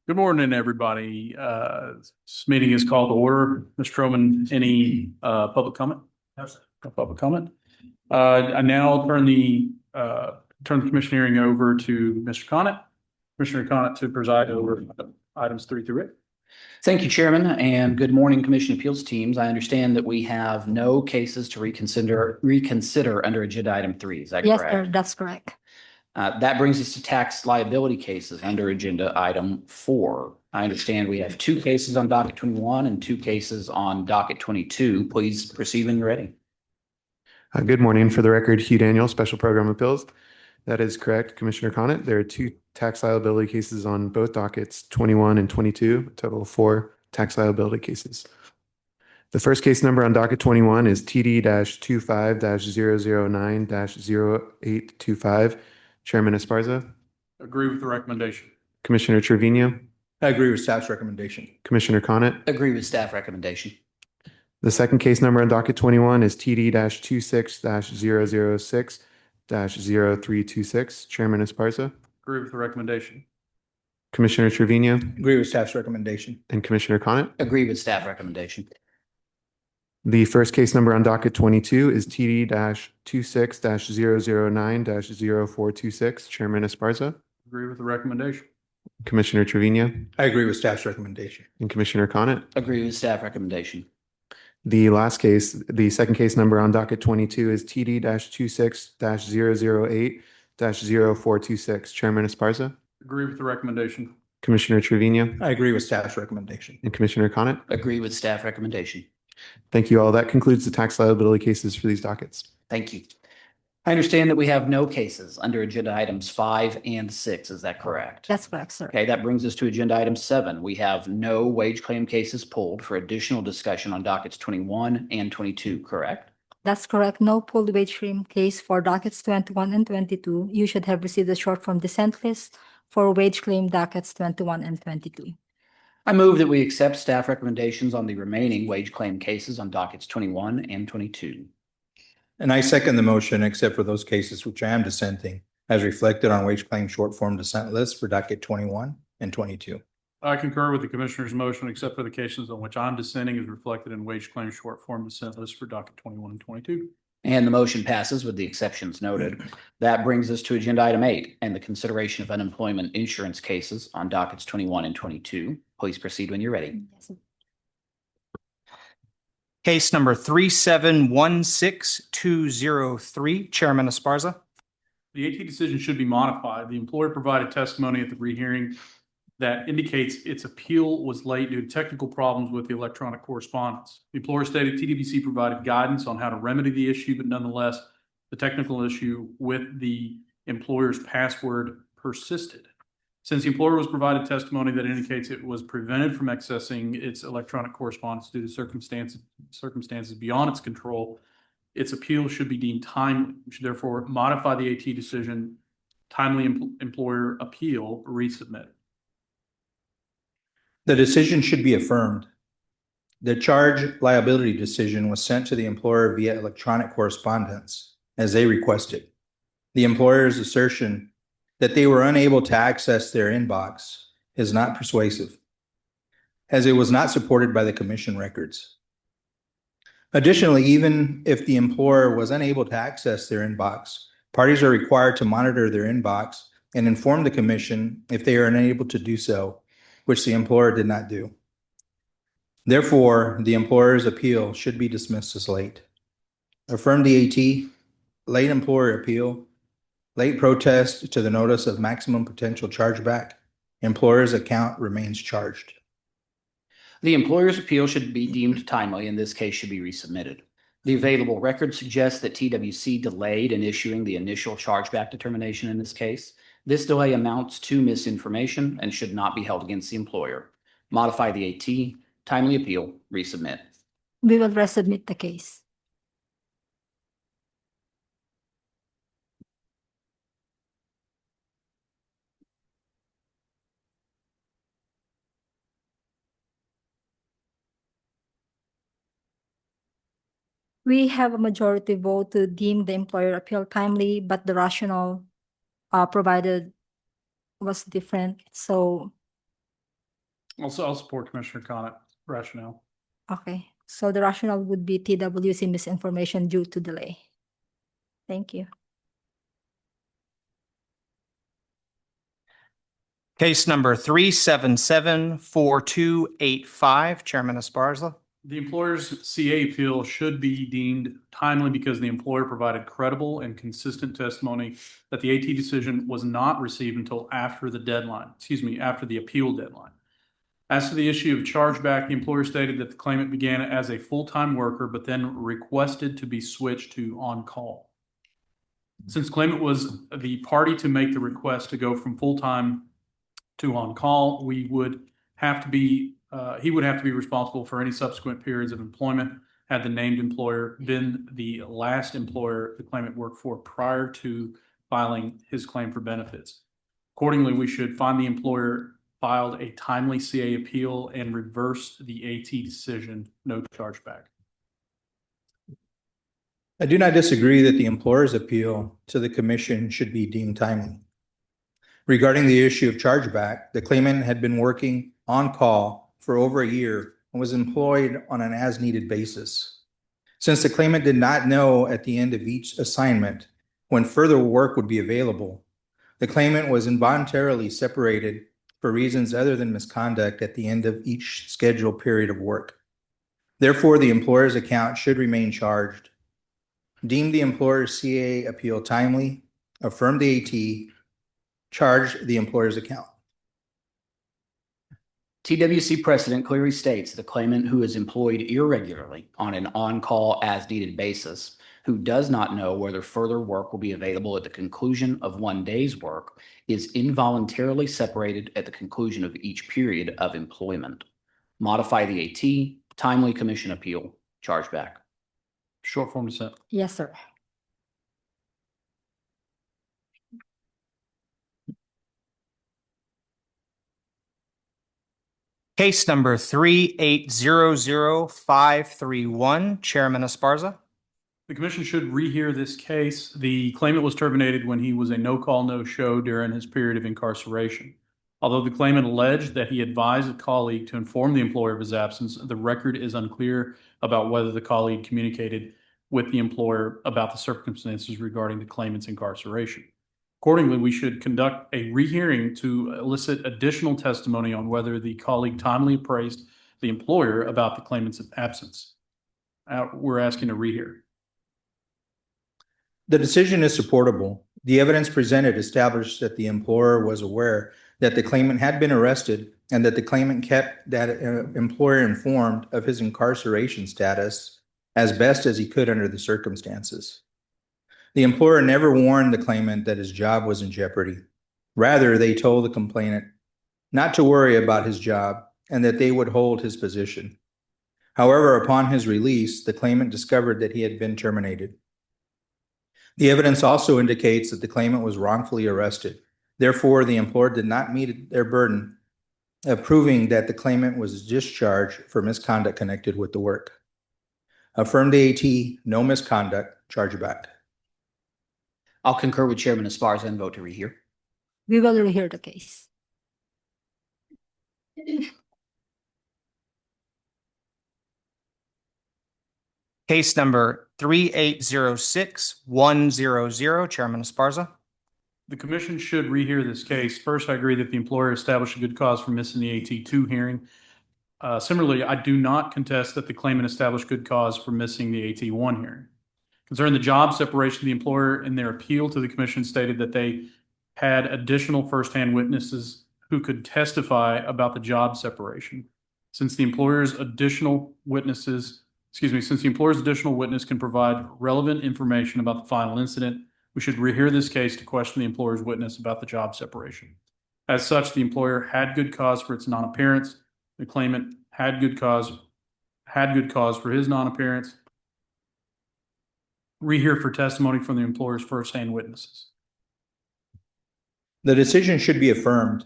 Good morning, everybody. This meeting is called to order. Mr. Troman, any public comment? No, sir. No public comment. I now turn the commission hearing over to Mr. Connett. Commissioner Connett to preside over items 3 through 8. Thank you, Chairman, and good morning, Commission Appeals teams. I understand that we have no cases to reconsider under agenda item 3. Is that Yes, correct? sir, that's correct. That brings us to tax liability cases under agenda item 4. I understand we have 2 cases on docket 21 and 2 cases on docket 22. Please proceed when you're ready. Good morning. For the record, Hugh Daniel, Special Program Appeals. That is correct, Commissioner Connett. There are 2 tax liability cases on both dockets, 21 and 22, a total of 4 tax liability cases. The first case number on docket 21 is TD-25-009-0825. Chairman Esparza. Agree with the recommendation. Commissioner Trevino. I agree with staff's recommendation. Commissioner Connett. Agree with staff recommendation. The second case number on docket 21 is TD-26-006-0326. Chairman Esparza. Agree with the recommendation. Commissioner Trevino. Agree with staff's recommendation. And Commissioner Connett. Agree with staff recommendation. The first case number on docket 22 is TD-26-009-0426. Chairman Esparza. Agree with the recommendation. Commissioner Trevino. I agree with staff's recommendation. And Commissioner Connett. Agree with staff recommendation. The last case, the second case number on docket 22 is TD-26-008-0426. Chairman Esparza. Agree with the recommendation. Commissioner Trevino. I agree with staff's recommendation. And Commissioner Connett. Agree with staff recommendation. Thank you all. That concludes the tax liability cases for these dockets. Thank you. I understand that we have no cases under agenda items 5 and 6. Is that correct? That's correct, sir. Okay, that brings us to agenda item 7. We have no wage claim cases pulled for additional discussion on dockets 21 and 22, correct? That's correct. No pulled wage claim case for dockets 21 and 22. You should have received a short form dissent list for wage claim dockets 21 and 22. I move that we accept staff recommendations on the remaining wage claim cases on dockets 21 and 22. And I second the motion, except for those cases which I am dissenting, as reflected on wage claim short form dissent list for docket 21 and 22. I concur with the commissioner's motion, except for the cases on which I'm dissenting is reflected in wage claim short form dissent list for docket 21 and 22. And the motion passes with the exceptions noted. That brings us to agenda item 8 and the consideration of unemployment insurance cases on dockets 21 and 22. Please proceed when you're ready. Yes. Case number 3716203, Chairman Esparza. The AT decision should be modified. The employer provided testimony at the rehearing that indicates its appeal was late due to technical problems with the electronic correspondence. The employer stated TWC provided guidance on how to remedy the issue, but nonetheless, the technical issue with the employer's password persisted. Since the employer was provided testimony that indicates it was prevented from accessing its electronic correspondence due to circumstances beyond its control, its appeal should be deemed timely. We should therefore modify the AT decision, timely employer appeal, resubmit. The decision should be affirmed. The charge liability decision was sent to the employer via electronic correspondence as they requested. The employer's assertion that they were unable to access their inbox is not persuasive, as it was not supported by the commission records. Additionally, even if the employer was unable to access their inbox, parties are required to monitor their inbox and inform the commission if they are unable to do so, which the employer did not do. Therefore, the employer's appeal should be dismissed as late. Affirm the AT, late employer appeal, late protest to the notice of maximum potential chargeback. Employer's account remains charged. The employer's appeal should be deemed timely, and this case should be resubmitted. The available record suggests that TWC delayed in issuing the initial chargeback determination in this case. This delay amounts to misinformation and should not be held against the employer. Modify the AT, timely appeal, resubmit. We will resubmit the case. We have a majority vote to deem the employer appeal timely, but the rationale provided was different. So Also, I'll support Commissioner Conitt rationale. Okay, so the rationale would be TWC misinformation due to delay. Thank you. Case number 3774285, Chairman Esparza. The employer's CA appeal should be deemed timely because the employer provided credible and consistent testimony that the AT decision was not received until after the deadline, after the appeal deadline. As to the issue of chargeback, the employer stated that the claimant began as a full-time worker, but then requested to be switched to on-call. Since claimant was the party to make the request to go from full-time to on-call, he would have to be responsible for any subsequent periods of employment had the named employer been the last employer the claimant worked for prior to filing his claim for benefits. Accordingly, we should find the employer filed a timely CA appeal and reverse the AT decision, no chargeback. I do not disagree that the employer's appeal to the commission should be deemed timely. Regarding the issue of chargeback, the claimant had been working on call for over a year and was employed on an as-needed basis. Since the claimant did not know at the end of each assignment when further work would be available, the claimant was involuntarily separated for reasons other than misconduct at the end of each scheduled period of work. Therefore, the employer's account should remain charged. Deem the employer's CA appeal timely, affirm the AT, charge the employer's account. TWC precedent clearly states the claimant who is employed irregularly on an on-call as-needed basis, who does not know whether further work will be available at the conclusion of one day's work, is involuntarily separated at the conclusion of each period of employment. Modify the AT, timely commission appeal, chargeback. Short form dissent. Yes, sir. Case number 3800531, Chairman Esparza. The commission should rehear this case. The claimant was terminated when he was a no-call, no-show during his period of incarceration. Although the claimant alleged that he advised a colleague to inform the employer of his absence, the record is unclear about whether the colleague communicated with the employer about the circumstances regarding the claimant's incarceration. Accordingly, we should conduct a rehearing to elicit additional testimony on whether the colleague timely appraised the employer about the claimant's absence. We're asking a rehear. The decision is supportable. The evidence presented established that the employer was aware that the claimant had been arrested and that the claimant kept that employer informed of his incarceration status as best as he could under the circumstances. The employer never warned the claimant that his job was in jeopardy. Rather, they told the complainant not to worry about his job and that they would hold his position. However, upon his release, the claimant discovered that he had been terminated. The evidence also indicates that the claimant was wrongfully arrested. Therefore, the employer did not meet their burden of proving that the claimant was discharged for misconduct connected with the work. Affirm the AT, no misconduct, chargeback. I'll concur with Chairman Esparza and vote to rehear. We will rehear the case. Case number 3806100, Chairman Esparza. The commission should rehear this case. First, I agree that the employer established a good cause for missing the AT2 hearing. Similarly, I do not contest that the claimant established good cause for missing the AT1 hearing. Concerning the job separation, the employer in their appeal to the commission stated that they had additional firsthand witnesses who could testify about the job separation. Since the employer's additional witness can provide relevant information about the final incident, we should rehear this case to question the employer's witness about the job separation. As such, the employer had good cause for its non-appearance. The claimant had good cause for his non-appearance. Rehear for testimony from the employer's firsthand witnesses. The decision should be affirmed.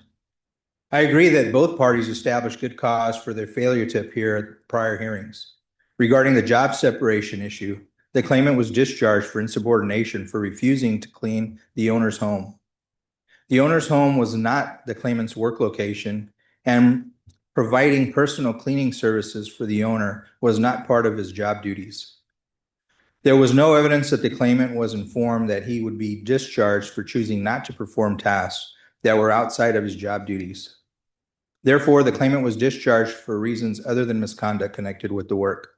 I agree that both parties established good cause for their failure to appear at prior hearings. Regarding the job separation issue, the claimant was discharged for insubordination for refusing to clean the owner's home. The owner's home was not the claimant's work location, and providing personal cleaning services for the owner was not part of his job duties. There was no evidence that the claimant was informed that he would be discharged for choosing not to perform tasks that were outside of his job duties. Therefore, the claimant was discharged for reasons other than misconduct connected with the work.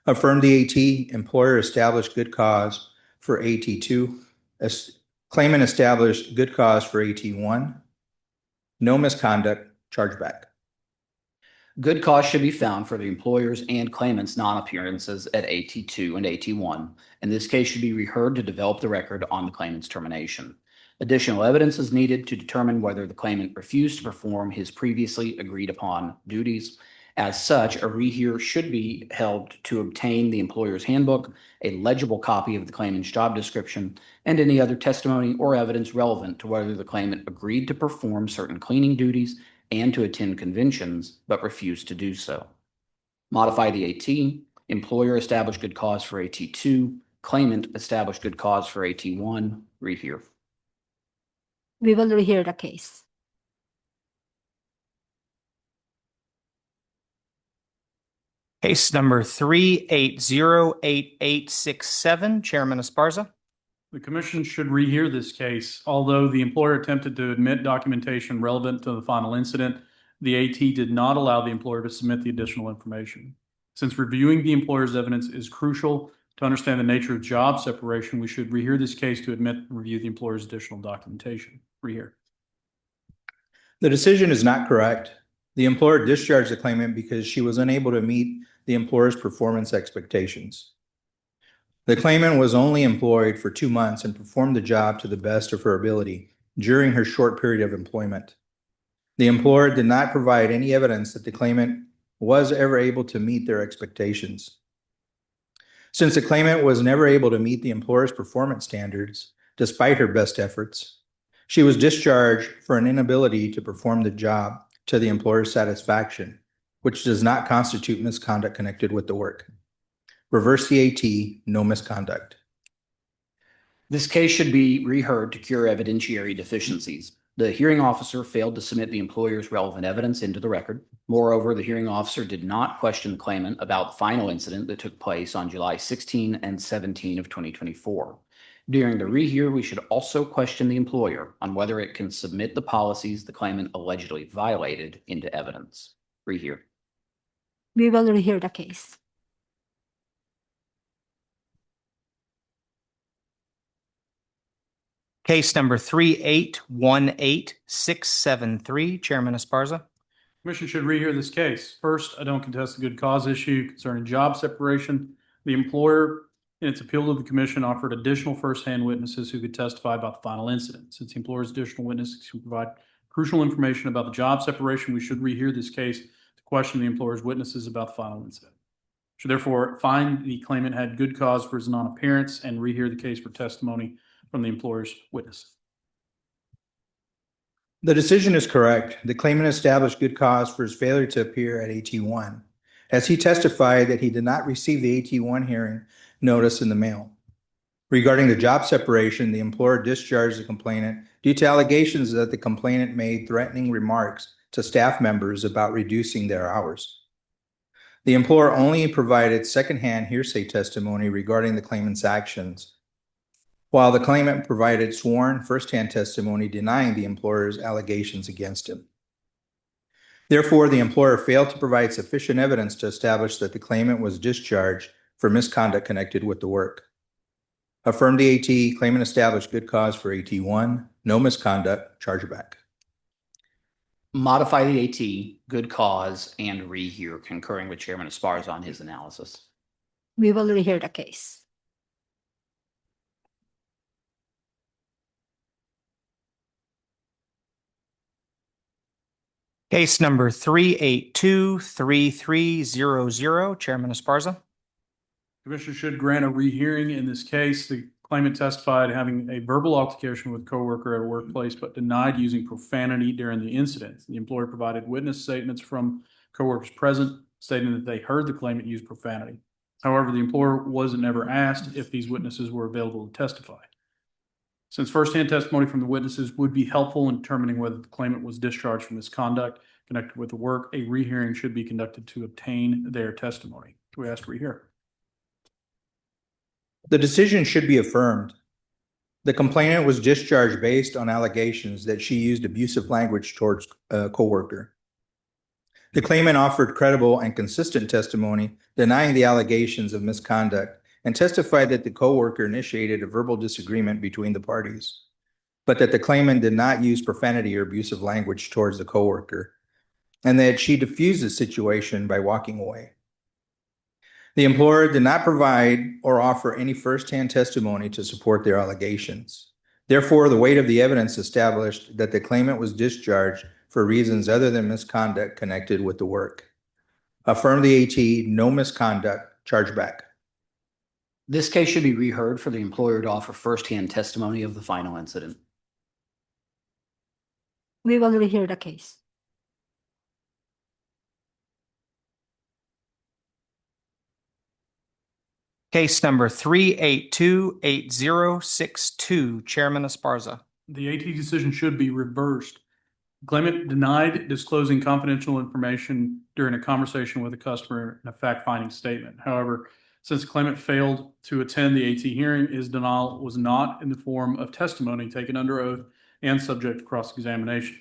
Affirm the AT, employer established good cause for AT2. Claimant established good cause for AT1. No misconduct, chargeback. Good cause should be found for the employer's and claimant's non-appearances at AT2 and AT1, and this case should be reheard to develop the record on the claimant's termination. Additional evidence is needed to determine whether the claimant refused to perform his previously agreed upon duties. As such, a rehear should be held to obtain the employer's handbook, a legible copy of the claimant's job description, and any other testimony or evidence relevant to whether the claimant agreed to perform certain cleaning duties and to attend conventions, but refused to do so. Modify the AT. Employer established good cause for AT2. Claimant established good cause for AT1. Rehear. We will rehear the case. Case number 3808867, Chairman Esparza. The commission should rehear this case. Although the employer attempted to admit documentation relevant to the final incident, the AT did not allow the employer to submit the additional information. Since reviewing the employer's evidence is crucial to understand the nature of job separation, we should rehear this case to admit and review the employer's additional documentation. Rehear. The decision is not correct. The employer discharged the claimant because she was unable to meet the employer's performance expectations. The claimant was only employed for 2 months and performed the job to the best of her ability during her short period of employment. The employer did not provide any evidence that the claimant was ever able to meet their expectations. Since the claimant was never able to meet the employer's performance standards, despite her best efforts, she was discharged for an inability to perform the job to the employer's satisfaction, which does not constitute misconduct connected with the work. Reverse the AT, no misconduct. This case should be reheard to cure evidentiary deficiencies. The hearing officer failed to submit the employer's relevant evidence into the record. Moreover, the hearing officer did not question the claimant about the final incident that took place on July 16 and 17 of 2024. During the rehear, we should also question the employer on whether it can submit the policies the claimant allegedly violated into evidence. Rehear. We will rehear the case. Case number 3818673, Chairman Esparza. Commission should rehear this case. First, I don't contest the good cause issue concerning job separation. The employer, in its appeal to the commission, offered additional firsthand witnesses who could testify about the final incident. Since the employer's additional witnesses can provide crucial information about the job separation, we should rehear this case to question the employer's witnesses about the final incident. Should therefore find the claimant had good cause for his non-appearance and rehear the case for testimony from the employer's witness. The decision is correct. The claimant established good cause for his failure to appear at AT1, as he testified that he did not receive the AT1 hearing notice in the mail. Regarding the job separation, the employer discharged the complainant due to allegations that the complainant made threatening remarks to staff members about reducing their hours. The employer only provided secondhand hearsay testimony regarding the claimant's actions, while the claimant provided sworn firsthand testimony denying the employer's allegations against him. Therefore, the employer failed to provide sufficient evidence to establish that the claimant was discharged for misconduct connected with the work. Affirm the AT, claimant established good cause for AT1, no misconduct, chargeback. Modify the AT, good cause, and rehear, concurring with Chairman Esparza on his analysis. We will rehear the case. Case number 3823300, Chairman Esparza. Commission should grant a rehearing in this case. The claimant testified having a verbal altercation with a coworker at a workplace, but denied using profanity during the incident. The employer provided witness statements from coworkers present, stating that they heard the claimant use profanity. However, the employer wasn't ever asked if these witnesses were available to testify. Since firsthand testimony from the witnesses would be helpful in determining whether the claimant was discharged for misconduct, connected with the work, a rehearing should be conducted to obtain their testimony. We ask to rehear. The decision should be affirmed. The complainant was discharged based on allegations that she used abusive language towards a coworker. The claimant offered credible and consistent testimony denying the allegations of misconduct and testified that the coworker initiated a verbal disagreement between the parties, but that the claimant did not use profanity or abusive language towards the coworker, and that she diffused the situation by walking away. The employer did not provide or offer any firsthand testimony to support their allegations. Therefore, the weight of the evidence established that the claimant was discharged for reasons other than misconduct connected with the work. Affirm the AT, no misconduct, chargeback. This case should be reheard for the employer to offer firsthand testimony of the final incident. We will rehear the case. Case number 3828062, Chairman Esparza. The AT decision should be reversed. Claimant denied disclosing confidential information during a conversation with a customer in a fact-finding statement. However, since the claimant failed to attend the AT hearing, his denial was not in the form of testimony taken under oath and subject to cross-examination.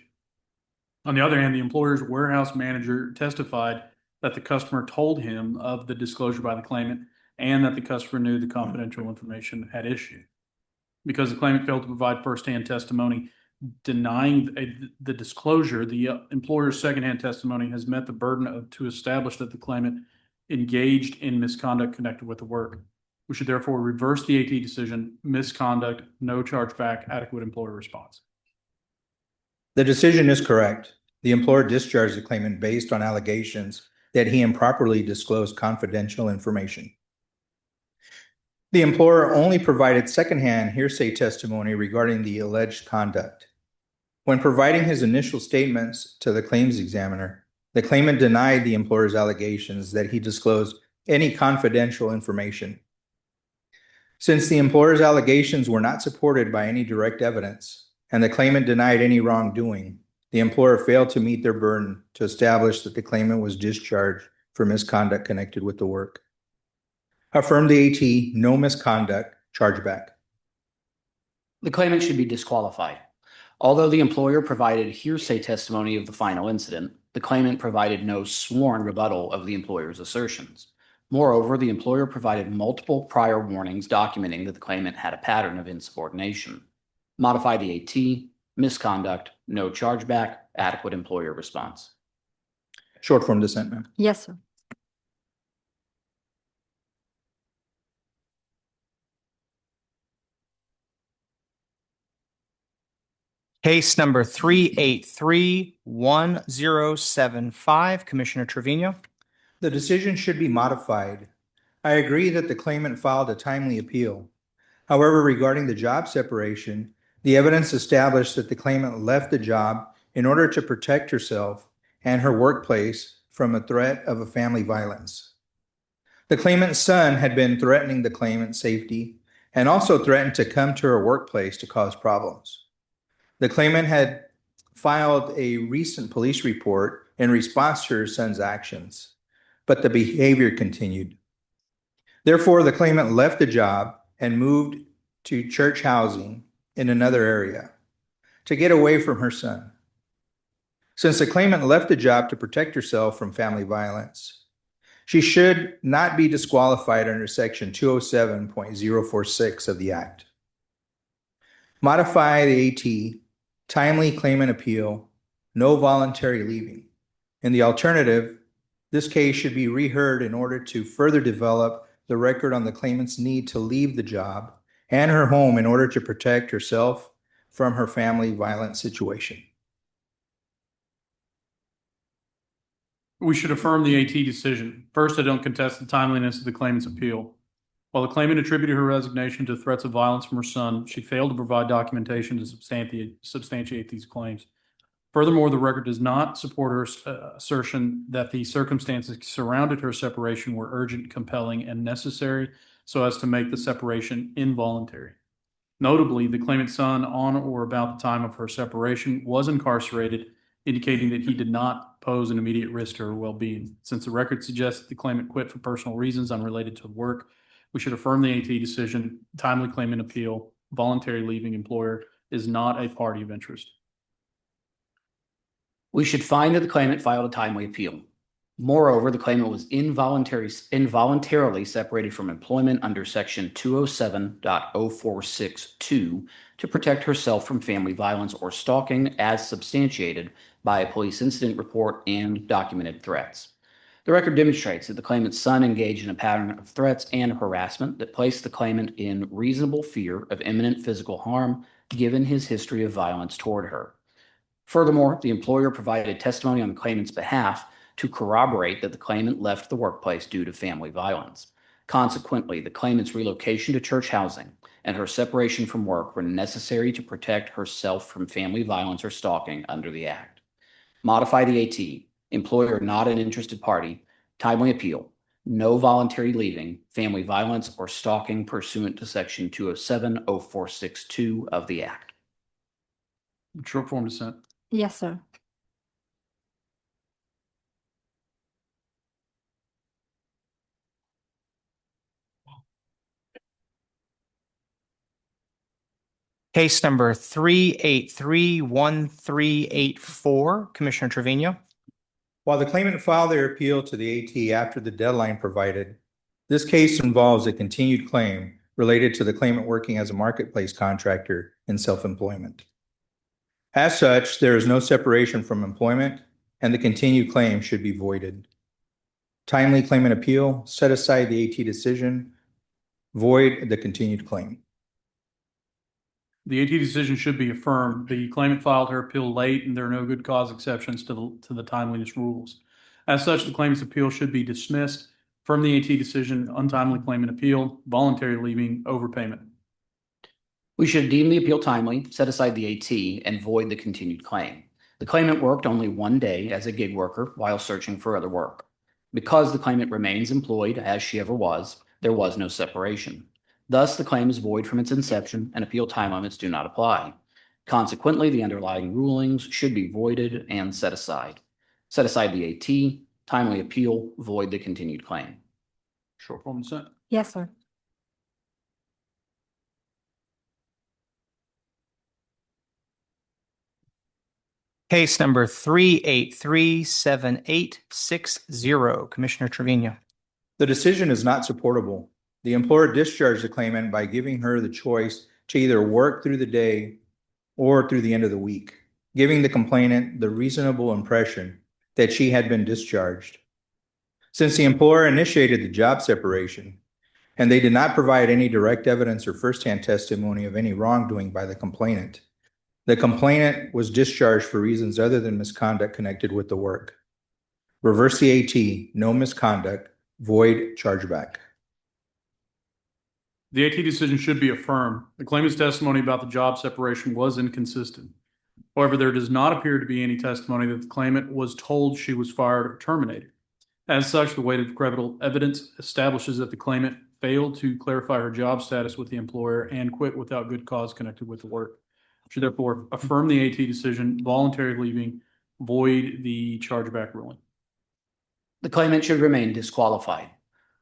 On the other hand, the employer's warehouse manager testified that the customer told him of the disclosure by the claimant and that the customer knew the confidential information at issue. Because the claimant failed to provide firsthand testimony denying the disclosure, the employer's secondhand testimony has met the burden to establish that the claimant engaged in misconduct connected with the work. We should therefore reverse the AT decision, misconduct, no chargeback, adequate employer response. The decision is correct. The employer discharged the claimant based on allegations that he improperly disclosed confidential information. The employer only provided secondhand hearsay testimony regarding the alleged conduct. When providing his initial statements to the claims examiner, the claimant denied the employer's allegations that he disclosed any confidential information. Since the employer's allegations were not supported by any direct evidence, and the claimant denied any wrongdoing, the employer failed to meet their burden to establish that the claimant was discharged for misconduct connected with the work. Affirm the AT, no misconduct, chargeback. The claimant should be disqualified. Although the employer provided hearsay testimony of the final incident, the claimant provided no sworn rebuttal of the employer's assertions. Moreover, the employer provided multiple prior warnings documenting that the claimant had a pattern of insubordination. Modify the AT, misconduct, no chargeback, adequate employer response. Short form dissent, ma'am. Yes, sir. Case number 3831075, Commissioner Trevino. The decision should be modified. I agree that the claimant filed a timely appeal. However, regarding the job separation, the evidence established that the claimant left the job in order to protect herself and her workplace from a threat of a family violence. The claimant's son had been threatening the claimant's safety and also threatened to come to her workplace to cause problems. The claimant had filed a recent police report in response to her son's actions, but the behavior continued. Therefore, the claimant left the job and moved to church housing in another area to get away from her son. Since the claimant left the job to protect herself from family violence, she should not be disqualified under Section 207.046 of the Act. Modify the AT, timely claimant appeal, no voluntary leaving. In the alternative, this case should be reheard in order to further develop the record on the claimant's need to leave the job and her home in order to protect herself from her family violence situation. We should affirm the AT decision. First, I don't contest the timeliness of the claimant's appeal. While the claimant attributed her resignation to threats of violence from her son, she failed to provide documentation to substantiate these claims. Furthermore, the record does not support her assertion that the circumstances surrounding her separation were urgent, compelling, and necessary so as to make the separation involuntary. Notably, the claimant's son, on or about the time of her separation, was incarcerated, indicating that he did not pose an immediate risk to her well-being. Since the record suggests that the claimant quit for personal reasons unrelated to work, we should affirm the AT decision. Timely claimant appeal, voluntary leaving employer is not a party of interest. We should find that the claimant filed a timely appeal. Moreover, the claimant was involuntarily separated from employment under section 207.0462 to protect herself from family violence or stalking as substantiated by a police incident report and documented threats. The record demonstrates that the claimant's son engaged in a pattern of threats and harassment that placed the claimant in reasonable fear of imminent physical harm given his history of violence toward her. Furthermore, the employer provided testimony on the claimant's behalf to corroborate that the claimant left the workplace due to family violence. Consequently, the claimant's relocation to church housing and her separation from work were necessary to protect herself from family violence or stalking under the Act. Modify the AT, employer not an interested party, timely appeal, no voluntary leaving, family violence, or stalking pursuant to section 207.0462 of the Act. Short form dissent. Yes, sir. Case number 3831384, Commissioner Trevino. While the claimant filed their appeal to the AT after the deadline provided, this case involves a continued claim related to the claimant working as a marketplace contractor in self-employment. As such, there is no separation from employment, and the continued claim should be voided. Timely claimant appeal, set aside the AT decision, void the continued claim. The AT decision should be affirmed. The claimant filed her appeal late, and there are no good cause exceptions to the timeliness rules. As such, the claimant's appeal should be dismissed. From the AT decision, untimely claimant appeal, voluntary leaving, overpayment. We should deem the appeal timely, set aside the AT, and void the continued claim. The claimant worked only one day as a gig worker while searching for other work. Because the claimant remains employed as she ever was, there was no separation. Thus, the claim is void from its inception and appeal time limits do not apply. Consequently, the underlying rulings should be voided and set aside. Set aside the AT, timely appeal, void the continued claim. Short form dissent. Yes, sir. Case number 3837860, Commissioner Trevino. The decision is not supportable. The employer discharged the claimant by giving her the choice to either work through the day or through the end of the week, giving the complainant the reasonable impression that she had been discharged. Since the employer initiated the job separation, and they did not provide any direct evidence or firsthand testimony of any wrongdoing by the complainant was discharged for reasons other than misconduct connected with the work. Reverse the AT, no misconduct, void chargeback. The AT decision should be affirmed. The claimant's testimony about the job separation was inconsistent. However, there does not appear to be any testimony that the claimant was told she was fired or terminated. As such, the weight of credible evidence establishes that the claimant failed to clarify her job status with the employer and quit without good cause connected with the work. Should therefore affirm the AT decision, voluntary leaving, void the chargeback ruling. The claimant should remain disqualified.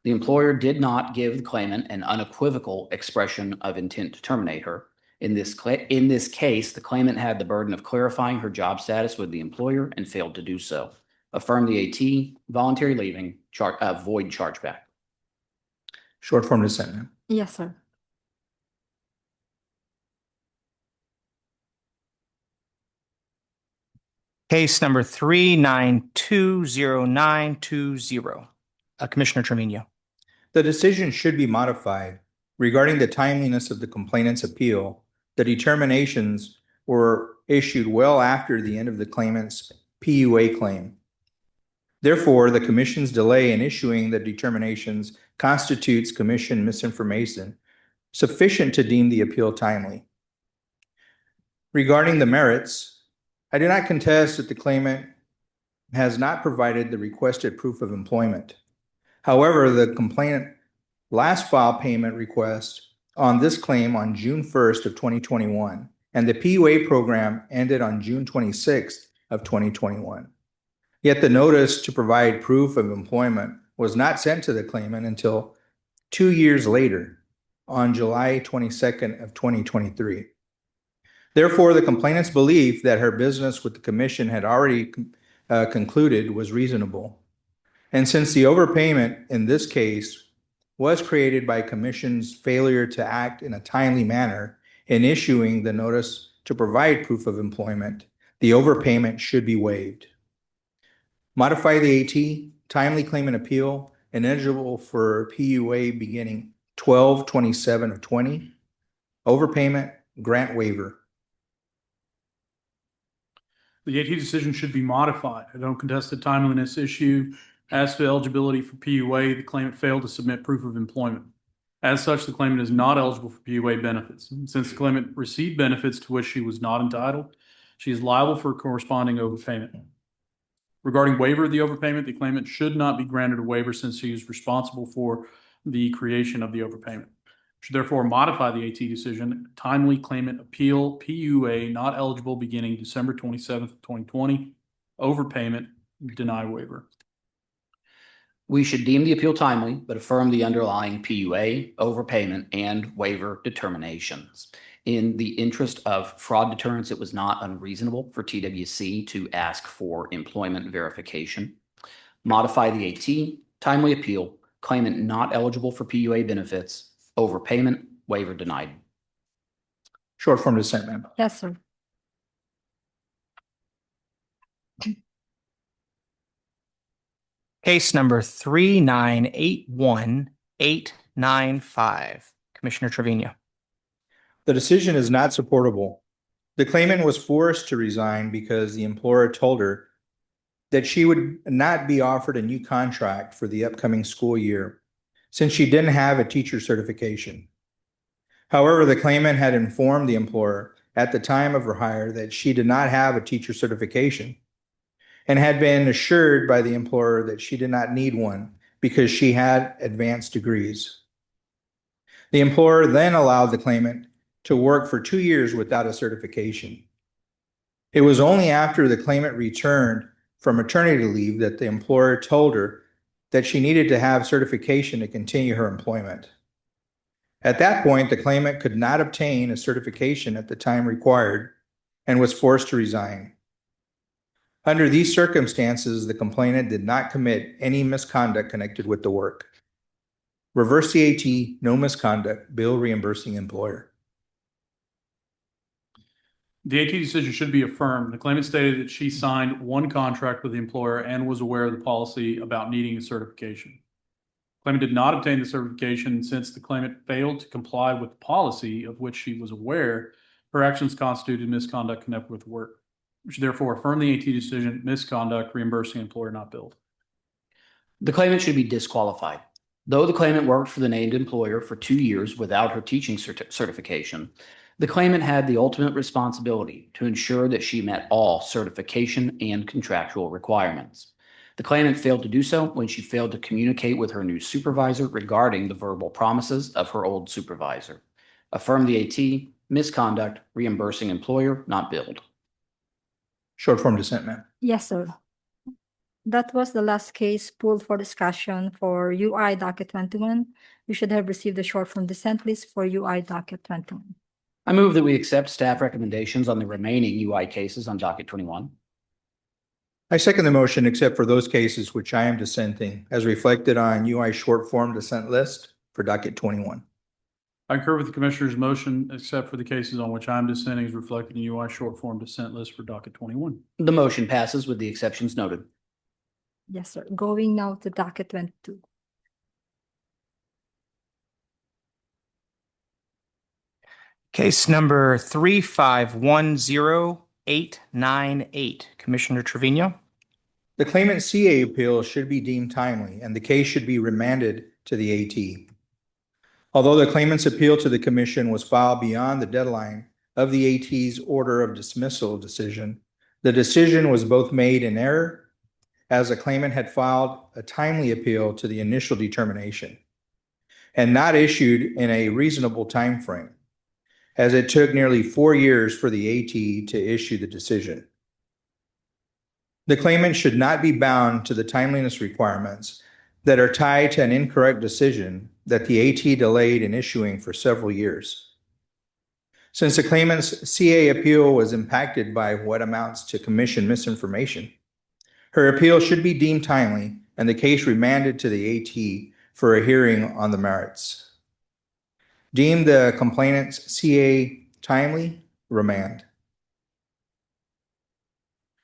The employer did not give the claimant an unequivocal expression of intent to terminate her. In this case, the claimant had the burden of clarifying her job status with the employer and failed to do so. Affirm the AT, voluntary leaving, void chargeback. Short form dissent, ma'am. Yes, sir. Case number 3920920, Commissioner Trevino. The decision should be modified. Regarding the timeliness of the complainant's appeal, the determinations were issued well after the end of the claimant's PUA claim. Therefore, the Commission's delay in issuing the determinations constitutes Commission misinformation sufficient to deem the appeal timely. Regarding the merits, I do not contest that the claimant has not provided the requested proof of employment. However, the complainant last filed payment request on this claim on June 1st of 2021, and the PUA program ended on June 26th of 2021. Yet the notice to provide proof of employment was not sent to the claimant until 2 years later, on July 22nd of 2023. Therefore, the complainant's belief that her business with the commission had already concluded was reasonable. And since the overpayment in this case was created by commission's failure to act in a timely manner in issuing the notice to provide proof of employment, the overpayment should be waived. Modify the AT, timely claimant appeal, and eligible for PUA beginning 12/27 of 20. Overpayment, grant waiver. The AT decision should be modified. I don't contest the timeliness issue. As to eligibility for PUA, the claimant failed to submit proof of employment. As such, the claimant is not eligible for PUA benefits. Since the claimant received benefits to which she was not entitled, she is liable for corresponding overpayment. Regarding waiver of the overpayment, the claimant should not be granted a waiver since she is responsible for the creation of the overpayment. Should therefore modify the AT decision, timely claimant appeal, PUA not eligible beginning December 27th, 2020, overpayment, deny waiver. We should deem the appeal timely, but affirm the underlying PUA, overpayment, and waiver determinations. In the interest of fraud deterrence, it was not unreasonable for TWC to ask for employment verification. Modify the AT, timely appeal, claimant not eligible for PUA benefits, overpayment, waiver denied. Short form dissent, ma'am. Yes, sir. Case number 3981895. Commissioner Trevino. The decision is not supportable. The claimant was forced to resign because the employer told her that she would not be offered a new contract for the upcoming school year since she didn't have a teacher certification. However, the claimant had informed the employer at the time of her hire that she did not have a teacher certification and had been assured by the employer that she did not need one because she had advanced degrees. The employer then allowed the claimant to work for 2 years without a certification. It was only after the claimant returned from maternity leave that the employer told her that she needed to have certification to continue her employment. At that point, the claimant could not obtain a certification at the time required and was forced to resign. Under these circumstances, the complainant did not commit any misconduct connected with the work. Reverse the AT, no misconduct, bill reimbursing employer. The AT decision should be affirmed. The claimant stated that she signed one contract with the employer and was aware of the policy about needing a certification. Claimant did not obtain the certification since the claimant failed to comply with the policy of which she was aware. Her actions constituted misconduct connected with work. We should therefore affirm the AT decision, misconduct, reimbursing employer not billed. The claimant should be disqualified. Though the claimant worked for the named employer for 2 years without her teaching certification, the claimant had the ultimate responsibility to ensure that she met all certification and contractual requirements. The claimant failed to do so when she failed to communicate with her new supervisor regarding the verbal promises of her old supervisor. Affirm the AT, misconduct, reimbursing employer not billed. Short form dissent, ma'am. Yes, sir. That was the last case pulled for discussion for UI docket 21. You should have received a short form dissent list for UI docket 21. I move that we accept staff recommendations on the remaining UI cases on docket 21. I second the motion except for those cases which I am dissenting as reflected on UI short form dissent list for docket 21. I concur with the Commissioner's motion, except for the cases on which I'm dissenting, is reflected in the UI short form dissent list for docket 21. The motion passes with the exceptions noted. Yes, sir. Going now to docket 22. Case number 3510898. Commissioner Trevino. The claimant's CA appeal should be deemed timely and the case should be remanded to the AT. Although the claimant's appeal to the commission was filed beyond the deadline of the AT's order of dismissal decision, the decision was both made in error as the claimant had filed a timely appeal to the initial determination and not issued in a reasonable time frame, as it took nearly 4 years for the AT to issue the decision. The claimant should not be bound to the timeliness requirements that are tied to an incorrect decision that the AT delayed in issuing for several years. Since the claimant's CA appeal was impacted by what amounts to commission misinformation, her appeal should be deemed timely and the case remanded to the AT for a hearing on the merits. Deem the complainant's CA timely, remand.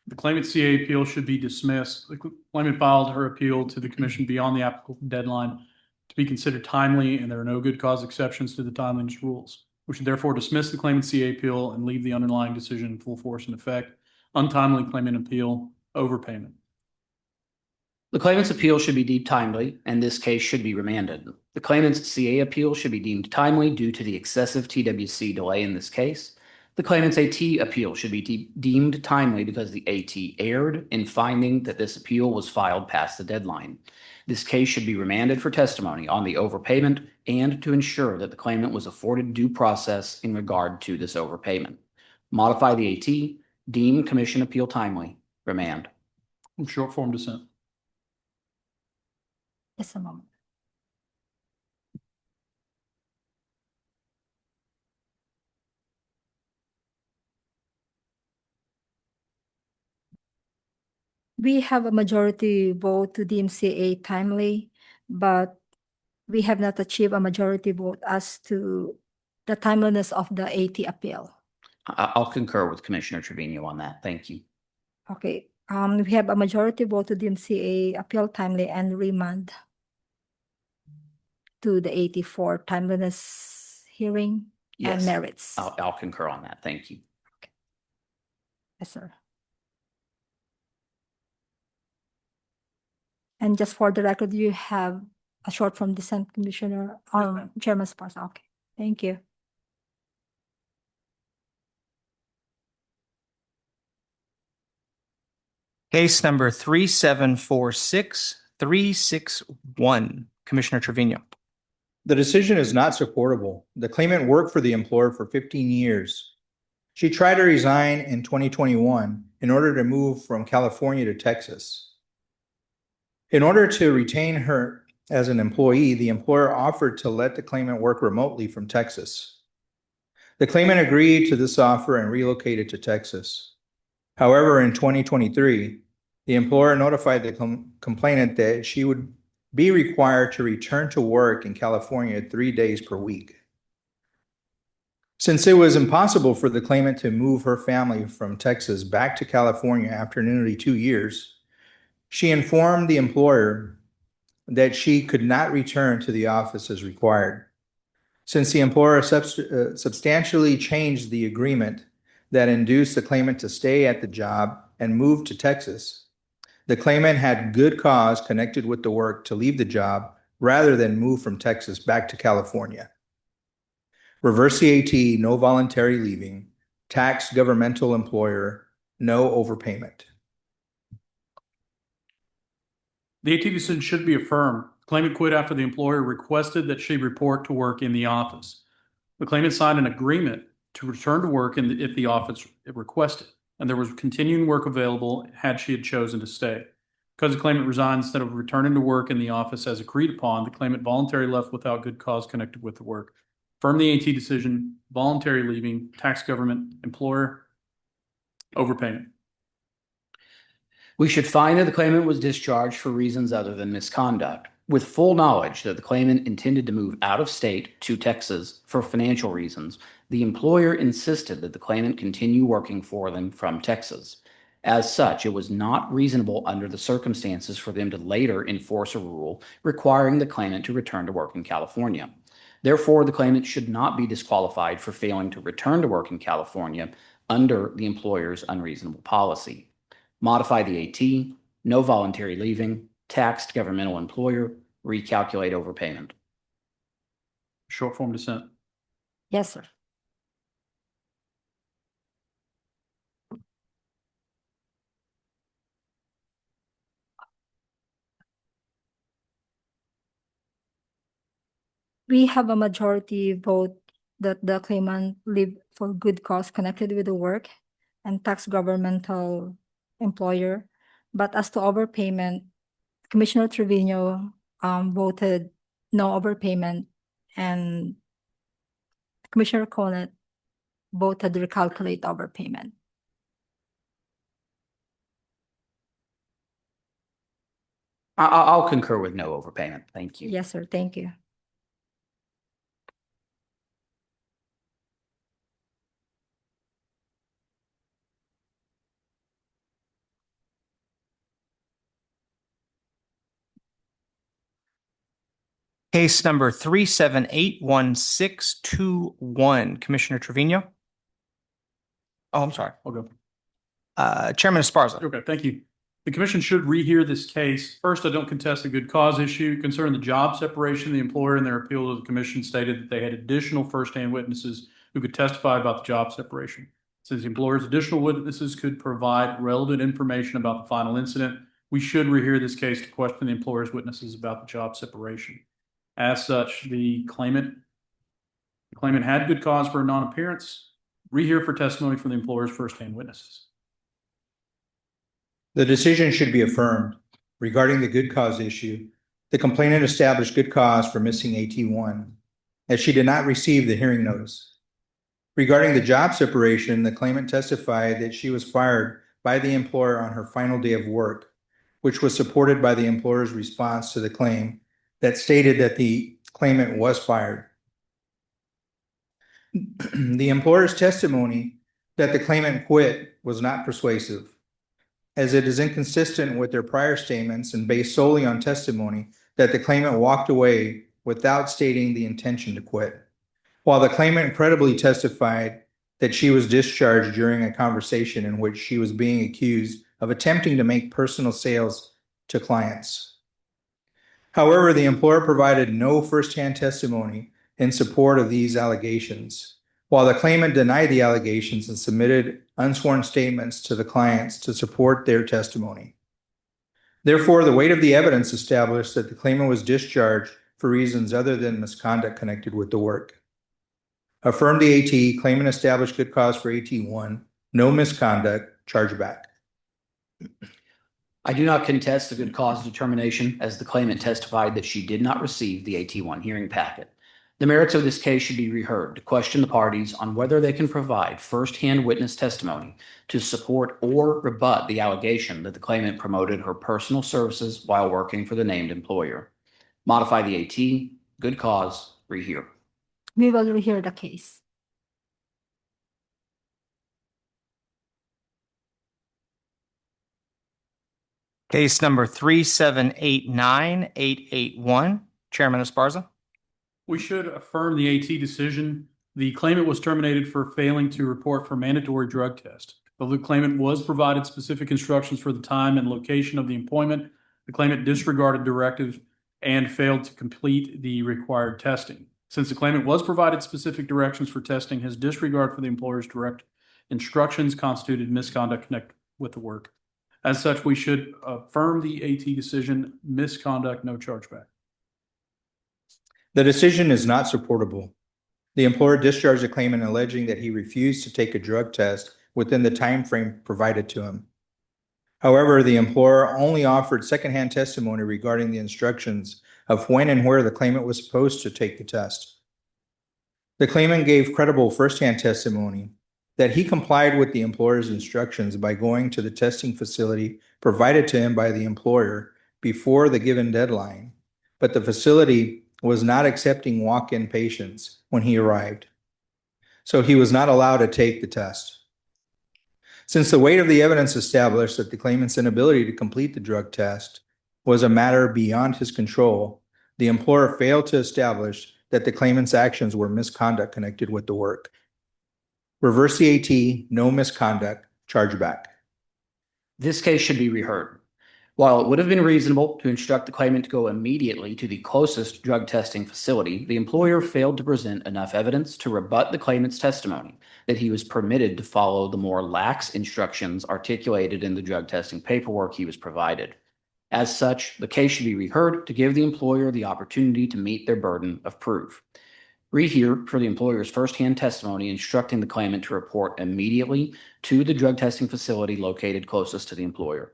The claimant's CA appeal should be dismissed. The claimant filed her appeal to the commission beyond the applicable deadline to be considered timely, and there are no good cause exceptions to the timeliness rules. We should therefore dismiss the claimant's CA appeal and leave the underlying decision in full force and effect. Untimely claimant appeal, overpayment. The claimant's appeal should be deemed timely, and this case should be remanded. The claimant's CA appeal should be deemed timely due to the excessive TWC delay in this case. The claimant's AT appeal should be deemed timely because the AT erred in finding that this appeal was filed past the deadline. This case should be remanded for testimony on the overpayment and to ensure that the claimant was afforded due process in regard to this overpayment. Modify the AT, deem commission appeal timely, remand. Short form dissent. Just a moment. We have a majority vote to deem CA timely, but we have not achieved a majority vote as to the timeliness of the AT appeal. I'll concur with Commissioner Trevino on that. Thank you. Okay, we have a majority vote to deem CA appeal timely and remand to the AT for timeliness hearing and Yes, merits. I'll concur on that. Thank you. Yes, sir. And just for the record, you have a short from dissent, Commissioner, Chairman Sparsa. Okay, thank you. Case number 3746361, Commissioner Trevino. The decision is not supportable. The claimant worked for the employer for 15 years. She tried to resign in 2021 in order to move from California to Texas. In order to retain her as an employee, the employer offered to let the claimant work remotely from Texas. The claimant agreed to this offer and relocated to Texas. However, in 2023, the employer notified the complainant that she would be required to return to work in California 3 days per week. Since it was impossible for the claimant to move her family from Texas back to California after nearly 2 years, she informed the employer that she could not return to the office as required. Since the employer substantially changed the agreement that induced the claimant to stay at the job and move to Texas, the claimant had good cause connected with the work to leave the job rather than move from Texas back to California. Reverse the AT, no voluntary leaving, tax governmental employer, no overpayment. The AT decision should be affirmed. The claimant quit after the employer requested that she report to work in the office. The claimant signed an agreement to return to work if the office requested, and there was continuing work available had she had chosen to stay. Because the claimant resigned instead of returning to work in the office as agreed upon, the claimant voluntarily left without good cause connected with the work. Affirm the AT decision, voluntary leaving, tax government, employer, overpayment. We should find that the claimant was discharged for reasons other than misconduct, with full knowledge that the claimant intended to move out of state to Texas for financial reasons. The employer insisted that the claimant continue working for them from Texas. As such, it was not reasonable under the circumstances for them to later enforce a rule requiring the claimant to return to work in California. Therefore, the claimant should not be disqualified for failing to return to work in California under the employer's unreasonable policy. Modify the AT, no voluntary leaving, taxed governmental employer, recalculate overpayment. Short form dissent. Yes, sir. We have a majority vote that the claimant leave for good cause connected with the work and tax governmental employer, But as to overpayment, Commissioner Trevino voted no overpayment, and Commissioner Conant voted recalculate overpayment. I'll concur with no overpayment. Thank you. Yes, sir. Thank you. Case number 3781621, Commissioner Trevino. Oh, I'm sorry. I'll go. Chairman Esparza. Okay, thank you. The commission should rehear this case. First, I don't contest the good cause issue. Concerning the job separation, the employer in their appeal to the commission stated that they had additional firsthand witnesses who could testify about the job separation. Since the employer's additional witnesses could provide relevant information about the final incident, we should rehear this case to question the employer's witnesses about the job separation. As such, the claimant had good cause for a non-appearance. Rehear for testimony from the employer's firsthand witnesses. The decision should be affirmed. Regarding the good cause issue, the complainant established good cause for missing AT1, as she did not receive the hearing notice. Regarding the job separation, the claimant testified that she was fired by the employer on her final day of work, which was supported by the employer's response to the claim that stated that the claimant was fired. The employer's testimony that the claimant quit was not persuasive, as it is inconsistent with their prior statements and based solely on testimony that the claimant walked away without stating the intention to quit, while the claimant credibly testified that she was discharged during a conversation in which she was being accused of attempting to make personal sales to clients. However, the employer provided no firsthand testimony in support of these allegations, while the claimant denied the allegations and submitted unsworn statements to the clients to support their testimony. Therefore, the weight of the evidence established that the claimant was discharged for reasons other than misconduct connected with the work. Affirm the AT, claimant established good cause for AT1, no misconduct, chargeback. I do not contest the good cause determination, as the claimant testified that she did not receive the AT1 hearing packet. The merits of this case should be reheard to question the parties on whether they can provide firsthand witness testimony to support or rebut the allegation that the claimant promoted her personal services while working for the named employer. Modify the AT, good cause, rehear. We will rehear the case. Case number 3789881, Chairman Esparza. We should affirm the AT decision. The claimant was terminated for failing to report for mandatory drug test. Though the claimant was provided specific instructions for the time and location of the employment, the claimant disregarded directive and failed to complete the required testing. Since the claimant was provided specific directions for testing, his disregard for the employer's direct instructions constituted misconduct connected with the work. As such, we should affirm the AT decision, misconduct, no chargeback. The decision is not supportable. The employer discharged the claimant alleging that he refused to take a drug test within the time frame provided to him. However, the employer only offered secondhand testimony regarding the instructions of when and where the claimant was supposed to take the test. The claimant gave credible firsthand testimony that he complied with the employer's instructions by going to the testing facility provided to him by the employer before the given deadline, but the facility was not accepting walk-in patients when he arrived, so he was not allowed to take the test. Since the weight of the evidence established that the claimant's inability to complete the drug test was a matter beyond his control, the employer failed to establish that the claimant's actions were misconduct connected with the work. Reverse the AT, no misconduct, chargeback. This case should be reheard. While it would have been reasonable to instruct the claimant to go immediately to the closest drug testing facility, the employer failed to present enough evidence to rebut the claimant's testimony that he was permitted to follow the more lax instructions articulated in the drug testing paperwork he was provided. As such, the case should be reheard to give the employer the opportunity to meet their burden of proof. Rehear for the employer's firsthand testimony instructing the claimant to report immediately to the drug testing facility located closest to the employer.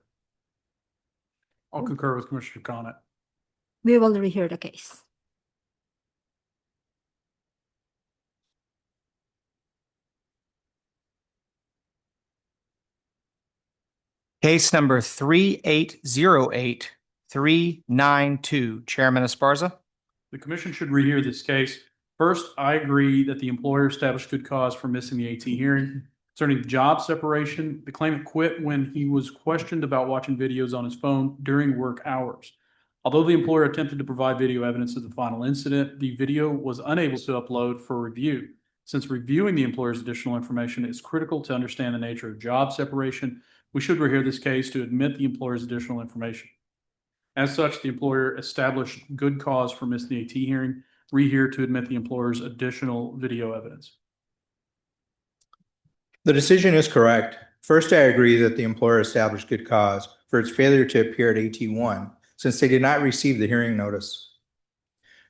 I'll concur with Commissioner Connett. We will rehear the case. Case number 3808392, Chairman Esparza. The commission should rehear this case. First, I agree that the employer established good cause for missing the AT hearing. Concerning job separation, the claimant quit when he was questioned about watching videos on his phone during work hours. Although the employer attempted to provide video evidence of the final incident, the video was unable to upload for review. Since reviewing the employer's additional information is critical to understand the nature of job separation, we should rehear this case to admit the employer's additional information. As such, the employer established good cause for missing the AT hearing, rehear to admit the employer's additional video evidence. The decision is correct. First, I agree that the employer established good cause for its failure to appear at AT1 since they did not receive the hearing notice.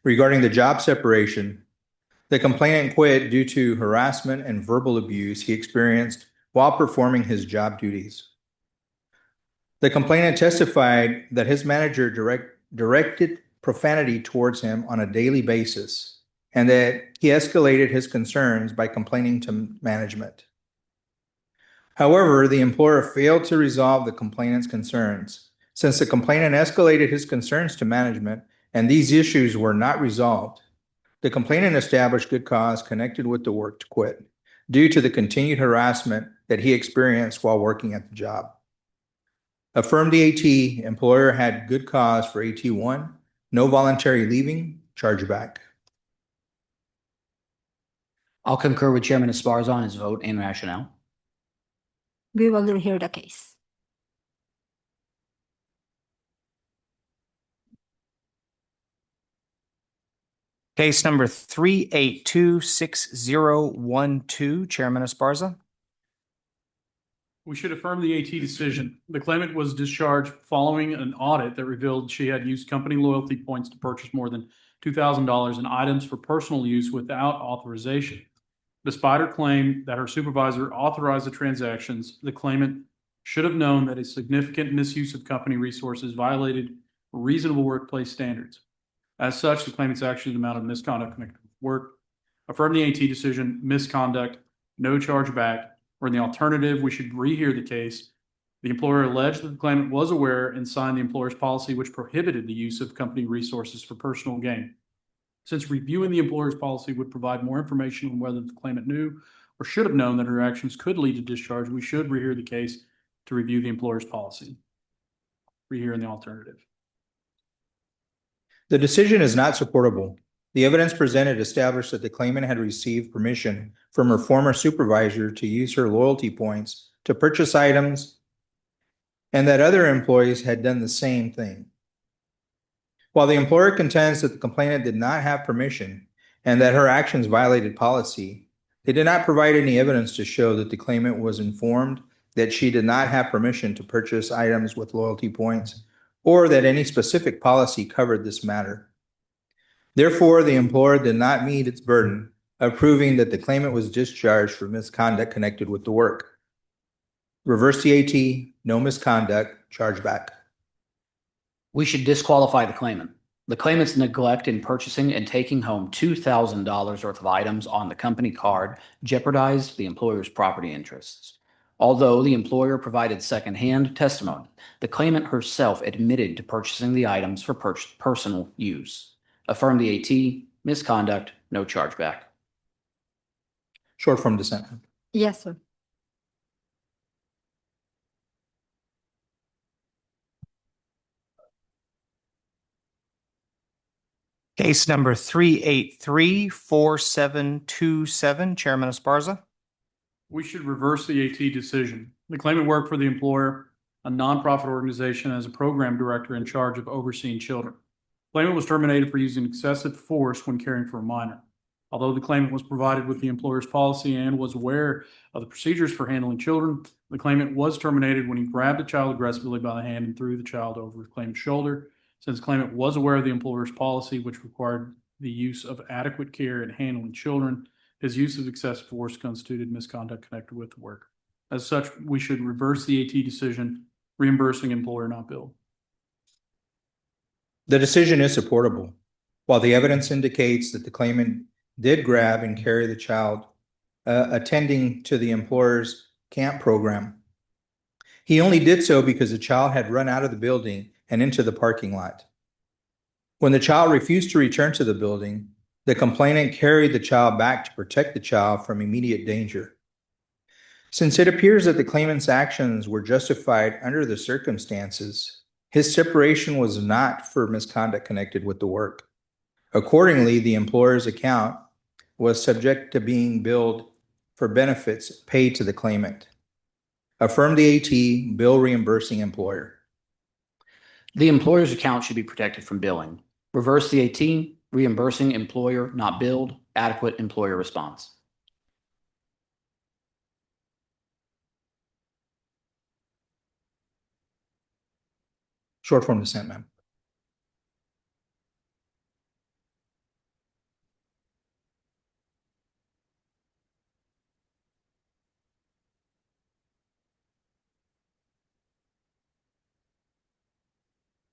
Regarding the job separation, the complainant quit due to harassment and verbal abuse he experienced while performing his job duties. The complainant testified that his manager directed profanity towards him on a daily basis and that he escalated his concerns by complaining to management. However, the employer failed to resolve the complainant's concerns. Since the complainant escalated his concerns to management and these issues were not resolved, the complainant established good cause connected with the work to quit due to the continued harassment that he experienced while working at the job. Affirmed the AT, employer had good cause for AT1, no voluntary leaving, chargeback. I'll concur with Chairman Esparza on his vote and rationale. We will rehear the case. Case number 3826012, Chairman Esparza. We should affirm the AT decision. The claimant was discharged following an audit that revealed she had used company loyalty points to purchase more than $2,000 in items for personal use without authorization. Despite her claim that her supervisor authorized the transactions, the claimant should have known that a significant misuse of company resources violated reasonable workplace standards. As such, the claimant's actions amounted to misconduct connected with work. Affirm the AT decision, misconduct, no chargeback, or in the alternative, we should rehear the case. The employer alleged that the claimant was aware and signed the employer's policy which prohibited the use of company resources for personal gain. Since reviewing the employer's policy would provide more information on whether the claimant knew or should have known that her actions could lead to discharge, we should rehear the case to review the employer's policy. Rehear in the alternative. The decision is not supportable. The evidence presented established that the claimant had received permission from her former supervisor to use her loyalty points to purchase items and that other employees had done the same thing. While the employer contends that the complainant did not have permission and that her actions violated policy, they did not provide any evidence to show that the claimant was informed that she did not have permission to purchase items with loyalty points or that any specific policy covered this matter. Therefore, the employer did not meet its burden of proving that the claimant was discharged for misconduct connected with the work. Reverse the AT, no misconduct, chargeback. We should disqualify the claimant. The claimant's neglect in purchasing and taking home $2,000 worth of items on the company card jeopardized the employer's property interests. Although the employer provided secondhand testimony, the claimant herself admitted to purchasing the items for personal use. Affirm the AT, misconduct, no chargeback. Short form dissent. Yes, sir. Case number 3834727, Chairman Esparza. We should reverse the AT decision. The claimant worked for the employer, a nonprofit organization, as a program director in charge of overseeing children. The claimant was terminated for using excessive force when caring for a minor. Although the claimant was provided with the employer's policy and was aware of the procedures for handling children, the claimant was terminated when he grabbed the child aggressively by the hand and threw the child over the claimant's shoulder. Since the claimant was aware of the employer's policy, which required the use of adequate care in handling children, his use of excessive force constituted misconduct connected with the work. As such, we should reverse the AT decision, reimbursing employer not billed. The decision is supportable. While the evidence indicates that the claimant did grab and carry the child attending to the employer's camp program, he only did so because the child had run out of the building and into the parking lot. When the child refused to return to the building, the complainant carried the child back to protect the child from immediate danger. Since it appears that the claimant's actions were justified under the circumstances, his separation was not for misconduct connected with the work. Accordingly, the employer's account was subject to being billed for benefits paid to the claimant. Affirm the AT, bill reimbursing employer. The employer's account should be protected from billing. Reverse the AT, reimbursing employer not billed, adequate employer response. Short form dissent, ma'am.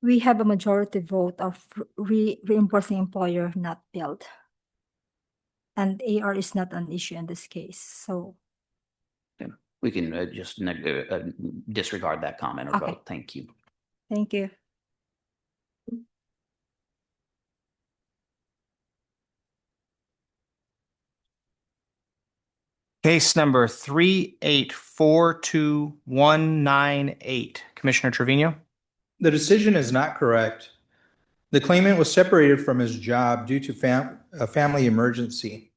We have a majority vote of reimbursing employer not billed. And AR is not an issue in this case, so. We can just disregard that comment or Okay. vote. Thank you. Thank you. Case number 3842198. Commissioner Trevino? The decision is not correct. The claimant was separated from his job due to a family emergency.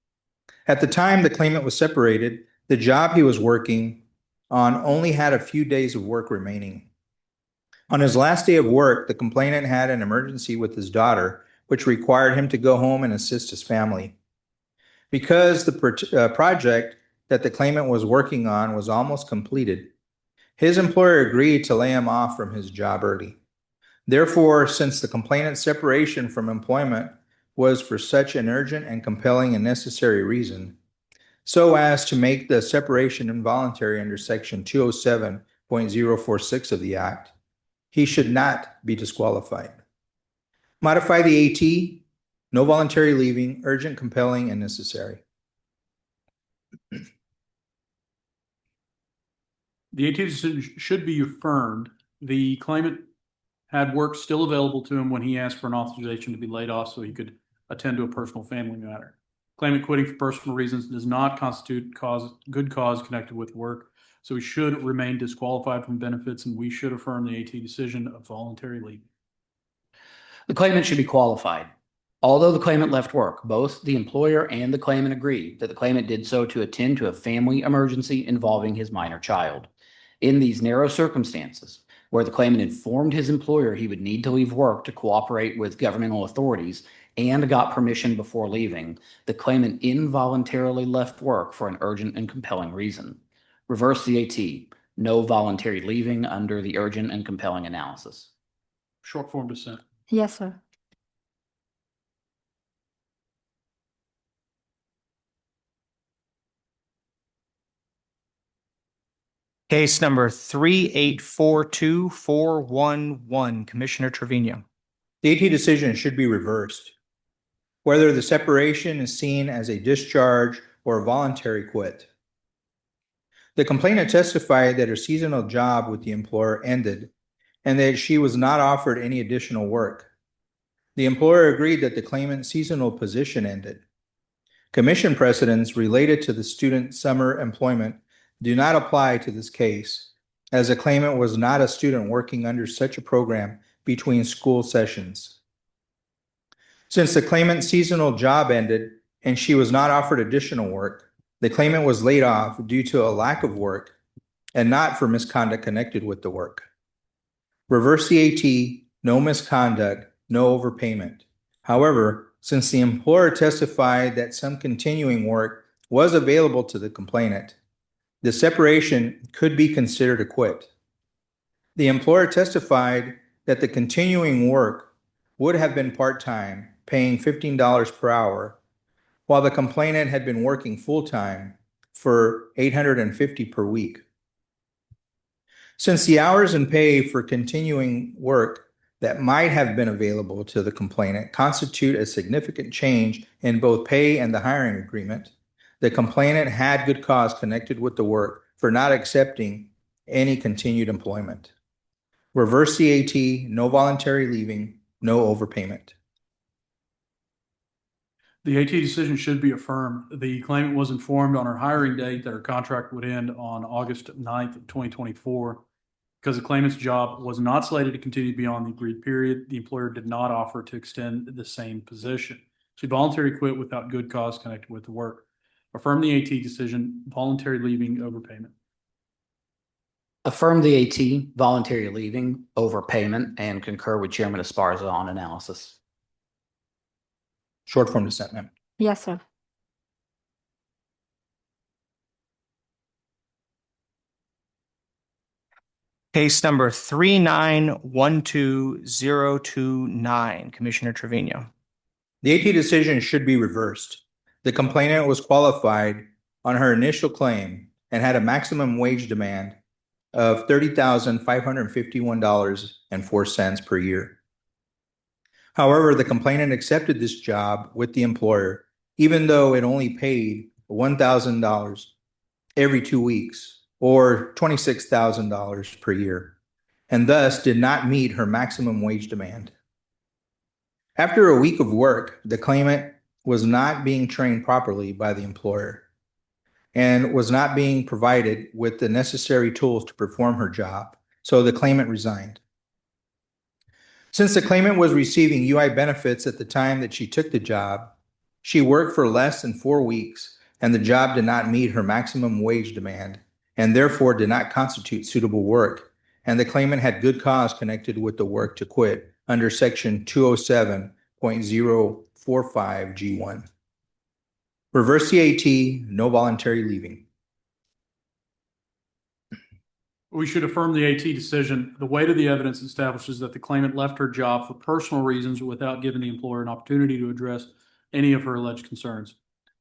At the time the claimant was separated, the job he was working on only had a few days of work remaining. On his last day of work, the complainant had an emergency with his daughter, which required him to go home and assist his family. Because the project that the claimant was working on was almost completed, his employer agreed to lay him off from his job early. Therefore, since the complainant's separation from employment was for such an urgent and compelling and necessary reason, so as to make the separation involuntary under Section 207.046 of the Act, he should not be disqualified. Modify the AT, no voluntary leaving, urgent, compelling, and necessary. The AT decision should be affirmed. The claimant had work still available to him when he asked for an authorization to be laid off so he could attend to a personal family matter. Claimant quitting for personal reasons does not constitute good cause connected with work, so he should remain disqualified from benefits, and we should affirm the AT decision of voluntary leave. The claimant should be qualified. Although the claimant left work, both the employer and the claimant agreed that the claimant did so to attend to a family emergency involving his minor child. In these narrow circumstances, where the claimant informed his employer he would need to leave work to cooperate with governmental authorities and got permission before leaving, the claimant involuntarily left work for an urgent and compelling reason. Reverse the AT, no voluntary leaving under the urgent and compelling analysis. Short form dissent. Yes, sir. Case number 3842411. Commissioner Trevino? The AT decision should be reversed. Whether the separation is seen as a discharge or a voluntary quit. The complainant testified that her seasonal job with the employer ended and that she was not offered any additional work. The employer agreed that the claimant's seasonal position ended. Commission precedents related to the student summer employment do not apply to this case, as the claimant was not a student working under such a program between school sessions. Since the claimant's seasonal job ended and she was not offered additional work, the claimant was laid off due to a lack of work and not for misconduct connected with the work. Reverse the AT, no misconduct, no overpayment. However, since the employer testified that some continuing work was available to the complainant, the separation could be considered a quit. The employer testified that the continuing work would have been part-time, paying $15 per hour, while the complainant had been working full-time for $850 per week. Since the hours and pay for continuing work that might have been available to the complainant constitute a significant change in both pay and the hiring agreement, the complainant had good cause connected with the work for not accepting any continued employment. Reverse the AT, no voluntary leaving, no overpayment. The AT decision should be affirmed. The claimant was informed on her hiring date that her contract would end on August 9th, 2024. Because the claimant's job was not slated to continue beyond the agreed period, the employer did not offer to extend the same position. She voluntarily quit without good cause connected with the work. Affirm the AT decision, voluntary leaving, overpayment. Affirm the AT, voluntary leaving, overpayment, and concur with Chairman Esparza on analysis. Short form dissent, ma'am. Yes, sir. Case number 3912029, Commissioner Trevino. The AT decision should be reversed. The complainant was qualified on her initial claim and had a maximum wage demand of $30,551.04 per year. However, the complainant accepted this job with the employer, even though it only paid $1,000 every 2 weeks, or $26,000 per year, and thus did not meet her maximum wage demand. After a week of work, the claimant was not being trained properly by the employer and was not being provided with the necessary tools to perform her job, so the claimant resigned. Since the claimant was receiving UI benefits at the time that she took the job, she worked for less than 4 weeks, and the job did not meet her maximum wage demand and therefore did not constitute suitable work, and the claimant had good cause connected with the work to quit under Section 207.045G1. Reverse the AT, no voluntary leaving. We should affirm the AT decision. The weight of the evidence establishes that the claimant left her job for personal reasons without giving the employer an opportunity to address any of her alleged concerns.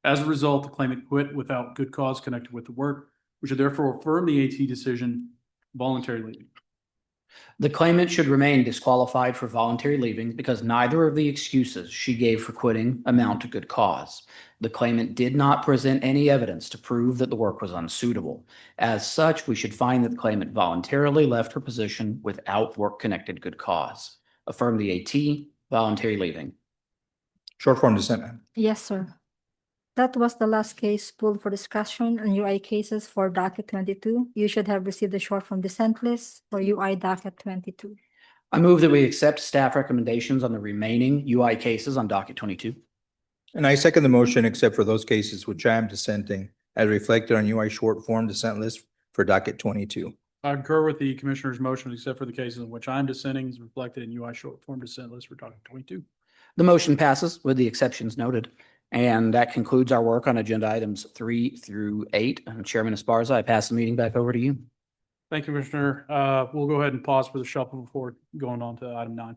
As a result, the claimant quit without good cause connected with the work. We should therefore affirm the AT decision, voluntary leaving. The claimant should remain disqualified for voluntary leaving because neither of the excuses she gave for quitting amount to good cause. The claimant did not present any evidence to prove that the work was unsuitable. As such, we should find that the claimant voluntarily left her position without work-connected good cause. Affirm the AT, voluntary leaving. Short form dissent, ma'am. Yes, sir. That was the last case pulled for discussion on UI cases for docket 22. You should have received the short form dissent list for UI docket 22. I move that we accept staff recommendations on the remaining UI cases on docket 22. And I second the motion except for those cases which I am dissenting as reflected on UI short form dissent list for docket 22. I concur with the commissioner's motion, except for the cases in which I'm dissenting is reflected in UI short form dissent list for docket 22. The motion passes with the exceptions noted. And that concludes our work on agenda items 3 through 8. Chairman Esparza, I pass the meeting back over to you. Thank you, Commissioner. We'll go ahead and pause for the shuffle before going on to item 9.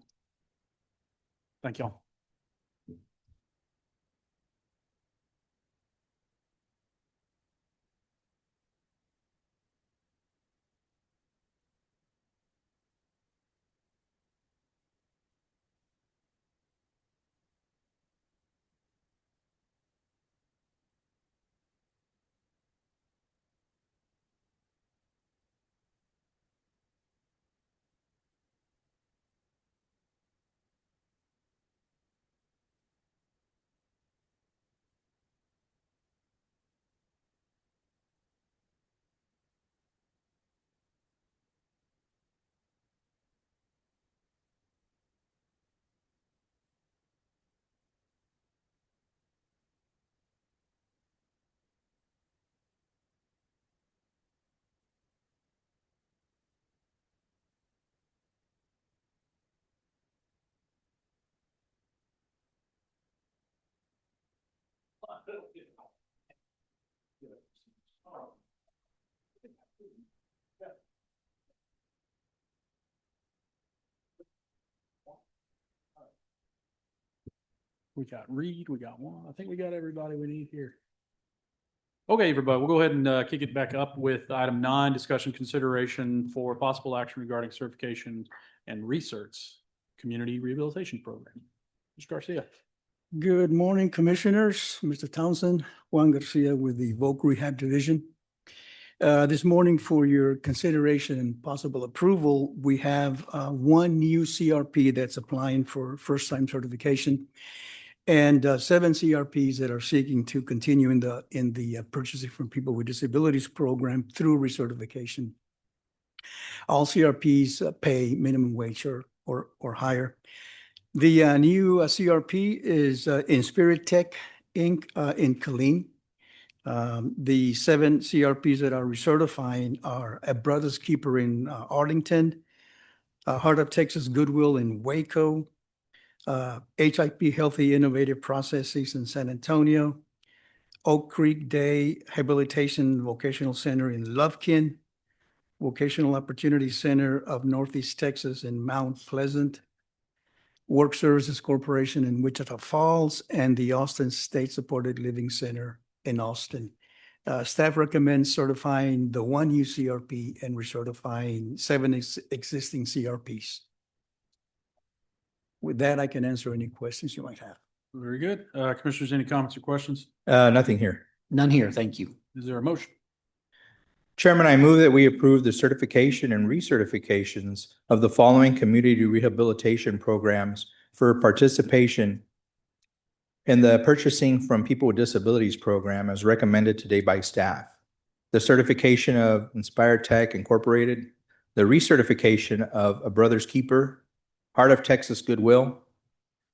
Thank y'all. We got Reed, we got one. I think we got everybody we need here. Okay, everybody, we'll go ahead and kick it back up with item 9, discussion consideration for possible action regarding certification and research. Community Rehabilitation Program. Mr. Garcia. Good morning, Commissioners. Mr. Townsend, Juan Garcia with the Voc Rehab Division. This morning, for your consideration and possible approval, we have one new CRP that's applying for first-time certification and 7 CRPs that are seeking to continue in the Purchasing from People with Disabilities program through recertification. All CRPs pay minimum wage or higher. The new CRP is Inspirit Tech Inc. In Killeen. The 7 CRPs that are recertifying are A Brother's Keeper in Arlington, Heart of Texas Goodwill in Waco, HIP Healthy Innovative Processes in San Antonio, Oak Creek Day Rehabilitation Vocational Center in Lovekin, Vocational Opportunity Center of Northeast Texas in Mount Pleasant, Work Services Corporation in Wichita Falls, and the Austin State Supported Living Center in Austin. Staff recommends certifying the one new CRP and recertifying 7 existing CRPs. With that, I can answer any questions you might have. Very good. Commissioners, any comments or questions? Nothing here. None here. Thank you. Is there a motion? Chairman, I move that we approve the certification and recertifications of the following community rehabilitation programs for participation in the Purchasing from People with Disabilities program as recommended today by staff. The certification of Inspired Tech Incorporated, the recertification of A Brother's Keeper, Heart of Texas Goodwill,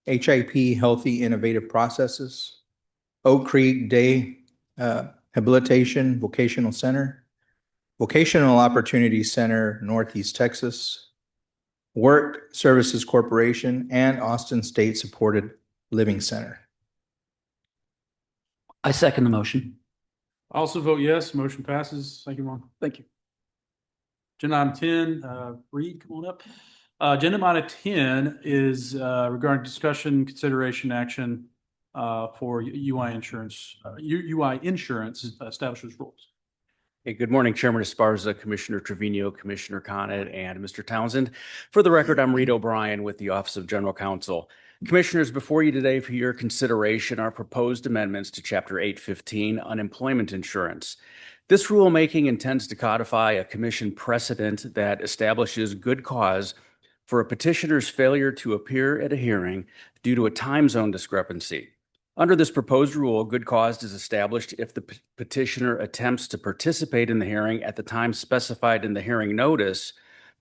HIP Healthy Innovative Processes, Oak Creek Day Rehabilitation Vocational Center, Vocational Opportunity Center, Northeast Texas, Work Services Corporation, and Austin State Supported Living Center. I second the motion. I also vote yes. Motion passes. Thank you, Ron. Thank you. Agenda item 10, Reed, come on up. Agenda item 10 is regarding discussion, consideration, action for UI insurance, UI insurance establishes rules. Hey, good morning, Chairman Esparza, Commissioner Trevino, Commissioner Conant, and Mr. Townsend. For the record, I'm Reed O'Brien with the Office of General Counsel. Commissioners, before you today for your consideration are proposed amendments to Chapter 815, Unemployment Insurance. This rulemaking intends to codify a commission precedent that establishes good cause for a petitioner's failure to appear at a hearing due to a time zone discrepancy. Under this proposed rule, good cause is established if the petitioner attempts to participate in the hearing at the time specified in the hearing notice,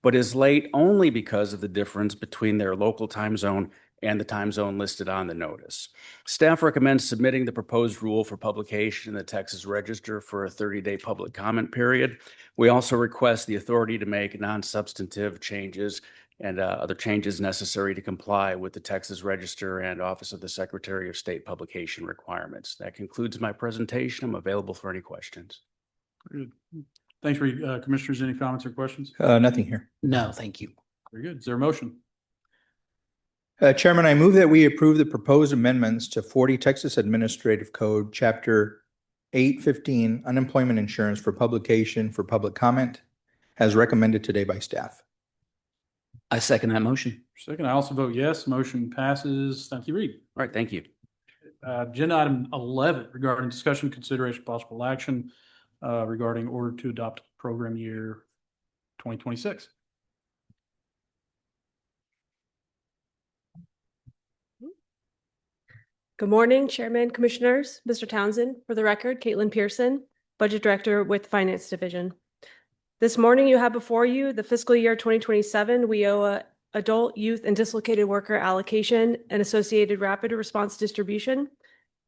but is late only because of the difference between their local time zone and the time zone listed on the notice. Staff recommends submitting the proposed rule for publication in the Texas Register for a 30-day public comment period. We also request the authority to make non-substantive changes and other changes necessary to comply with the Texas Register and Office of the Secretary of State publication requirements. That concludes my presentation. I'm available for any questions. Very good. Thanks, Reed. Commissioners, any comments or questions? Nothing here. No, thank you. Very good. Is there a motion? Chairman, I move that we approve the proposed amendments to 40 Texas Administrative Code, Chapter 815, Unemployment Insurance for publication for public comment, as recommended today by staff. I second that motion. Second, I also vote yes. Motion passes. Thank you, Reed. All right, thank you. Agenda item 11 regarding discussion, consideration, possible action regarding order to adopt program year 2026. Good morning, Chairman, Commissioners, Mr. Townsend. For the record, Caitlin Pearson, Budget Director with Finance Division. This morning you have before you the fiscal year 2027 WIOA Adult, Youth, and Dislocated Worker Allocation and Associated Rapid Response Distribution,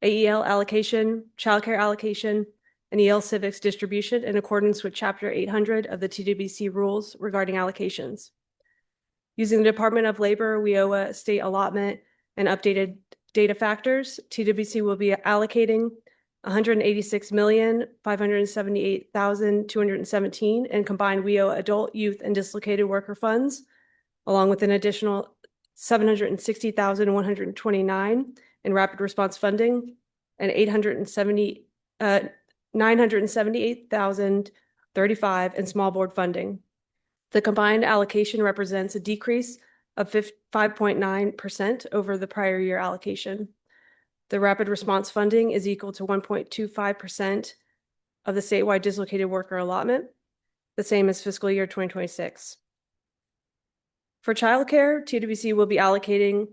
AEL Allocation, Childcare Allocation, and EL Civics Distribution in accordance with Chapter 800 of the TWC rules regarding allocations. Using the Department of Labor WIOA state allotment and updated data factors, TWC will be allocating $186,578,217 in combined WIOA adult, youth, and dislocated worker funds, along with an additional $760,129 in rapid response funding and $978,035 in small board funding. The combined allocation represents a decrease of 5.9% over the prior year allocation. The rapid response funding is equal to 1.25% of the statewide dislocated worker allotment, the same as fiscal year 2026. For childcare, TWC will be allocating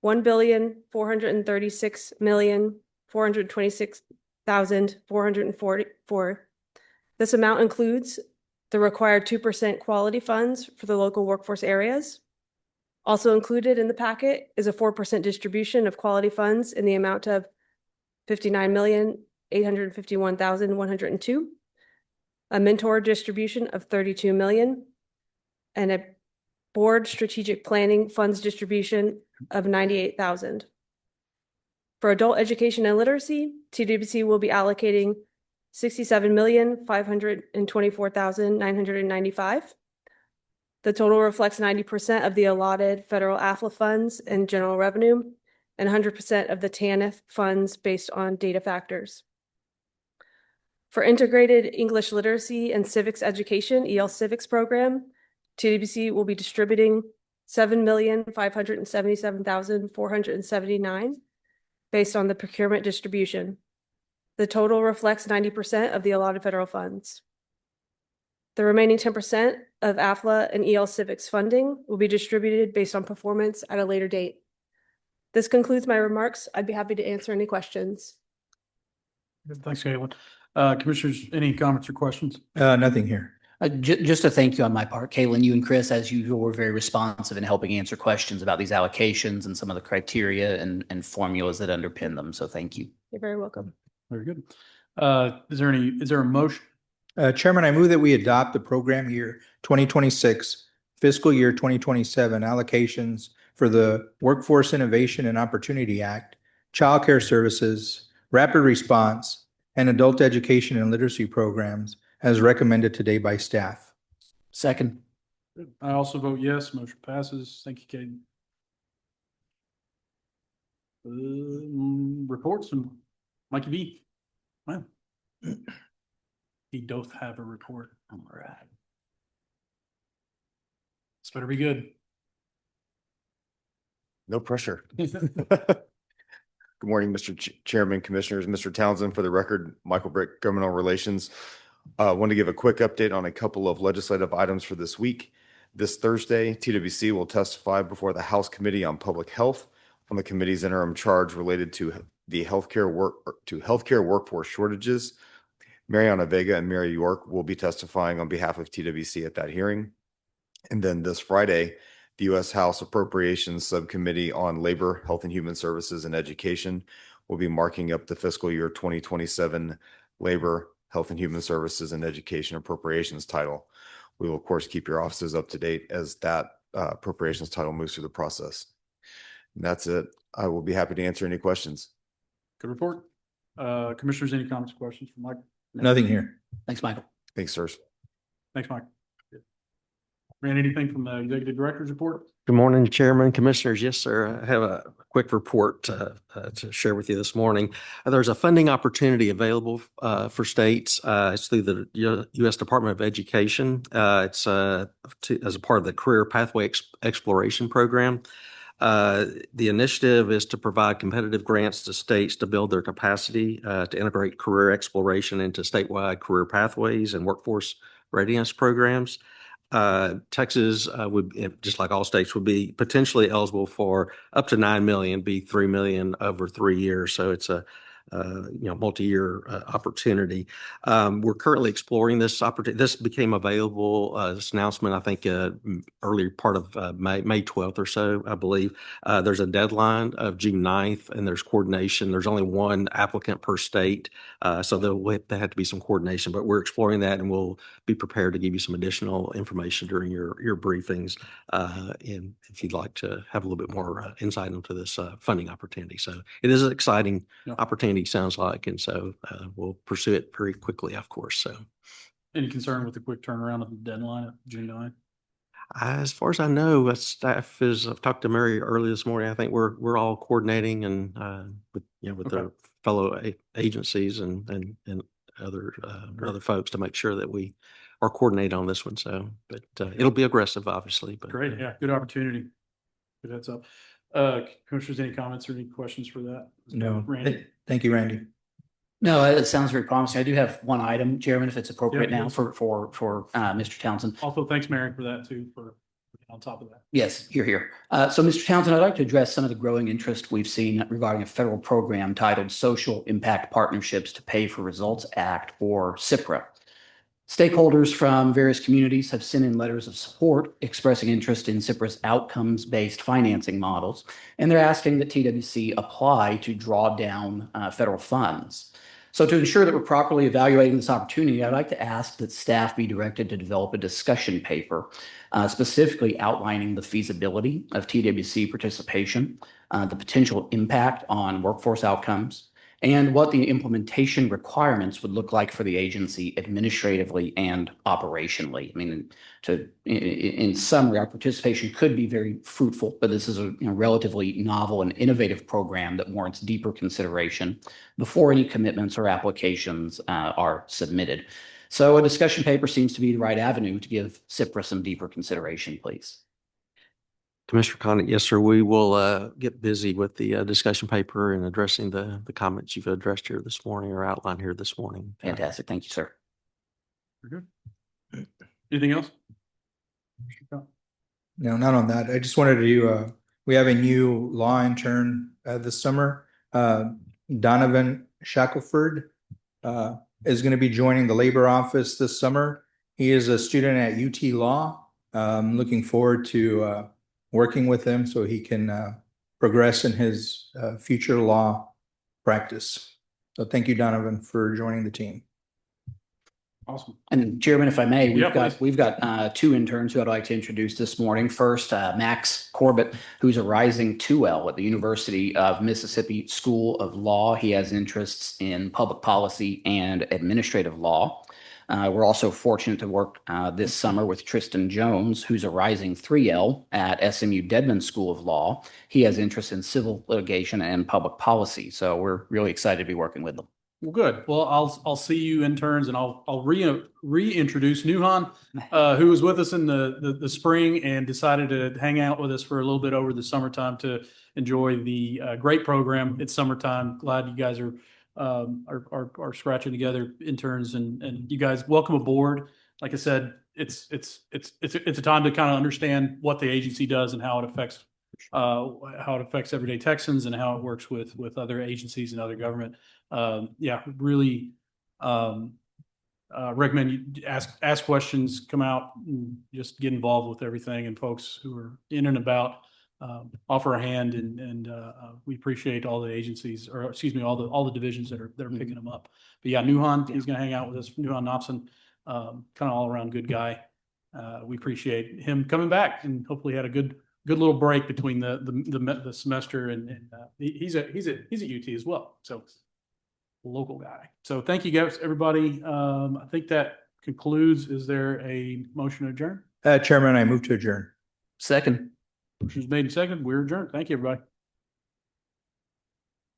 $1,436,426,444. This amount includes the required 2% quality funds for the local workforce areas. Also included in the packet is a 4% distribution of quality funds in the amount of $59,851,102, a mentor distribution of $32 million, and a board strategic planning funds distribution of $98,000. For adult education and literacy, TWC will be allocating $67,524,995. The total reflects 90% of the allotted federal AFLA funds and general revenue, and 100% of the TANF funds based on data factors. For integrated English literacy and civics education, EL Civics program, TWC will be distributing $7,577,479 based on the procurement distribution. The total reflects 90% of the allotted federal funds. The remaining 10% of AFLA and EL Civics funding will be distributed based on performance at a later date. This concludes my remarks. I'd be happy to answer any questions. Thanks, Caitlin. Commissioners, any comments or questions? Nothing here. Just a thank you on my part. Caitlin, you and Chris, as usual, were very responsive in helping answer questions about these allocations and some of the criteria and formulas that underpin them. So thank you. You're very welcome. Very good. Is there a motion? Chairman, I move that we adopt the program year 2026, fiscal year 2027 allocations for the Workforce Innovation and Opportunity Act, Child Care Services, Rapid Response, and Adult Education and Literacy programs as recommended today by staff. Second. I also vote yes. Motion passes. Thank you, Caden. Reports from Mikey B. Wow. He doth have a report. All right. This better be good. No pressure. Good morning, Mr. Chairman, Commissioners. Mr. Townsend, for the record, Michael Brick, Governmental Relations. I want to give a quick update on a couple of legislative items for this week. This Thursday, TWC will testify before the House Committee on Public Health on the committee's interim charge related to the healthcare workforce shortages. Mariana Vega and Mary York will be testifying on behalf of TWC at that hearing. And then this Friday, the U.S. House Appropriations Subcommittee on Labor, Health and Human Services and Education will be marking up the fiscal year 2027 Labor, Health and Human Services and Education Appropriations title. We will, of course, keep your offices up to date as that appropriations title moves through the process. And that's it. I will be happy to answer any questions. Good report. Commissioners, any comments or questions from Mike? Nothing here. Thanks, Michael. Thanks, sirs. Thanks, Mike. Ran anything from the Executive Director's report? Good morning, Chairman, Commissioners. Yes, sir. I have a quick report to share with you this morning. There's a funding opportunity available for states. It's through the U.S. Department of Education. It's as a part of the Career Pathway Exploration Program. The initiative is to provide competitive grants to states to build their capacity to integrate career exploration into statewide career pathways and workforce readiness programs. Texas would, just like all states, would be potentially eligible for up to $9 million, be $3 million over 3 years. So it's a multi-year opportunity. We're currently exploring this opportunity. This became available, this announcement, I think, early part of May 12th or so, I believe. There's a deadline of June 9th, and there's coordination. There's only one applicant per state, so there have to be some coordination. But we're exploring that, and we'll be prepared to give you some additional information during your briefings, and if you'd like to have a little bit more insight into this funding opportunity. So it is an exciting opportunity, sounds like, and so we'll pursue it very quickly, of course. So, any concern with the quick turnaround of the deadline of June 9th? As far as I know, staff is. I've talked to Mary early this morning. I think we're all coordinating and with Okay. the fellow agencies and other folks to make sure that we are coordinated on this one. So, but it'll be aggressive, obviously. But Great, yeah, good opportunity. Good heads up. Commissioners, any comments or any questions for that? No. Randy? Thank you, Randy. No, it sounds very promising. I do have one item, Chairman, if it's appropriate Yeah, now for Mr. Townsend. Also, thanks, Mary, for that too, for on top of that. Yes, here. So, Mr. Townsend, I'd like to address some of the growing interest we've seen regarding a federal program titled Social Impact Partnerships to Pay for Results Act, or CIPRA. Stakeholders from various communities have sent in letters of support expressing interest in CIPRA's outcomes-based financing models, and they're asking that TWC apply to draw down federal funds. So to ensure that we're properly evaluating this opportunity, I'd like to ask that staff be directed to develop a discussion paper specifically outlining the feasibility of TWC participation, the potential impact on workforce outcomes, and what the implementation requirements would look like for the agency administratively and operationally. I mean, in summary, our participation could be very fruitful, but this is a relatively novel and innovative program that warrants deeper consideration before any commitments or applications are submitted. So a discussion paper seems to be the right avenue to give CIPRA some deeper consideration, please. Commissioner Condit, yes, sir. We will get busy with the discussion paper and addressing the comments you've addressed here this morning or outlined here this morning. Fantastic. Thank you, sir. We're good. Anything else? No, not on that. I just wanted to, we have a new law intern this summer. Donovan Shackelford is going to be joining the labor office this summer. He is a student at UT Law. Looking forward to working with him so he can progress in his future law practice. So thank you, Donovan, for joining the team. Awesome. And Chairman, if I may, Yeah, we've got two interns who I'd like to introduce this morning. First, Max Corbett, who's a rising 2L at the University of Mississippi School of Law. He has interests in public policy and administrative law. We're also fortunate to work this summer with Tristan Jones, who's a rising 3L at SMU Dedman School of Law. He has interest in civil litigation and public policy. So we're really excited to be working with them. Well, good. Well, I'll see you interns, and I'll reintroduce Nuhan, who was with us in the spring and decided to hang out with us for a little bit over the summertime to enjoy the great program. It's summertime. Glad you guys are scratching together interns, and you guys welcome aboard. Like I said, it's a time to kind of understand what the agency does and how it affects everyday Texans and how it works with other agencies and other government. Really recommend you ask questions, come out and just get involved with everything, and folks who are in and about offer a hand, and we appreciate all the agencies, or excuse me, all the divisions that are picking them up. But yeah, Nuhan, he's going to hang out with us. Nuhan Nopson, kind of all around good guy. We appreciate him coming back, and hopefully had a good little break between the semester, and he's at UT as well. So local guy. So thank you guys, everybody. I think that concludes. Is there a motion to adjourn? Chairman, I move to adjourn. Second. Motion's made and seconded. We're adjourned. Thank you, everybody.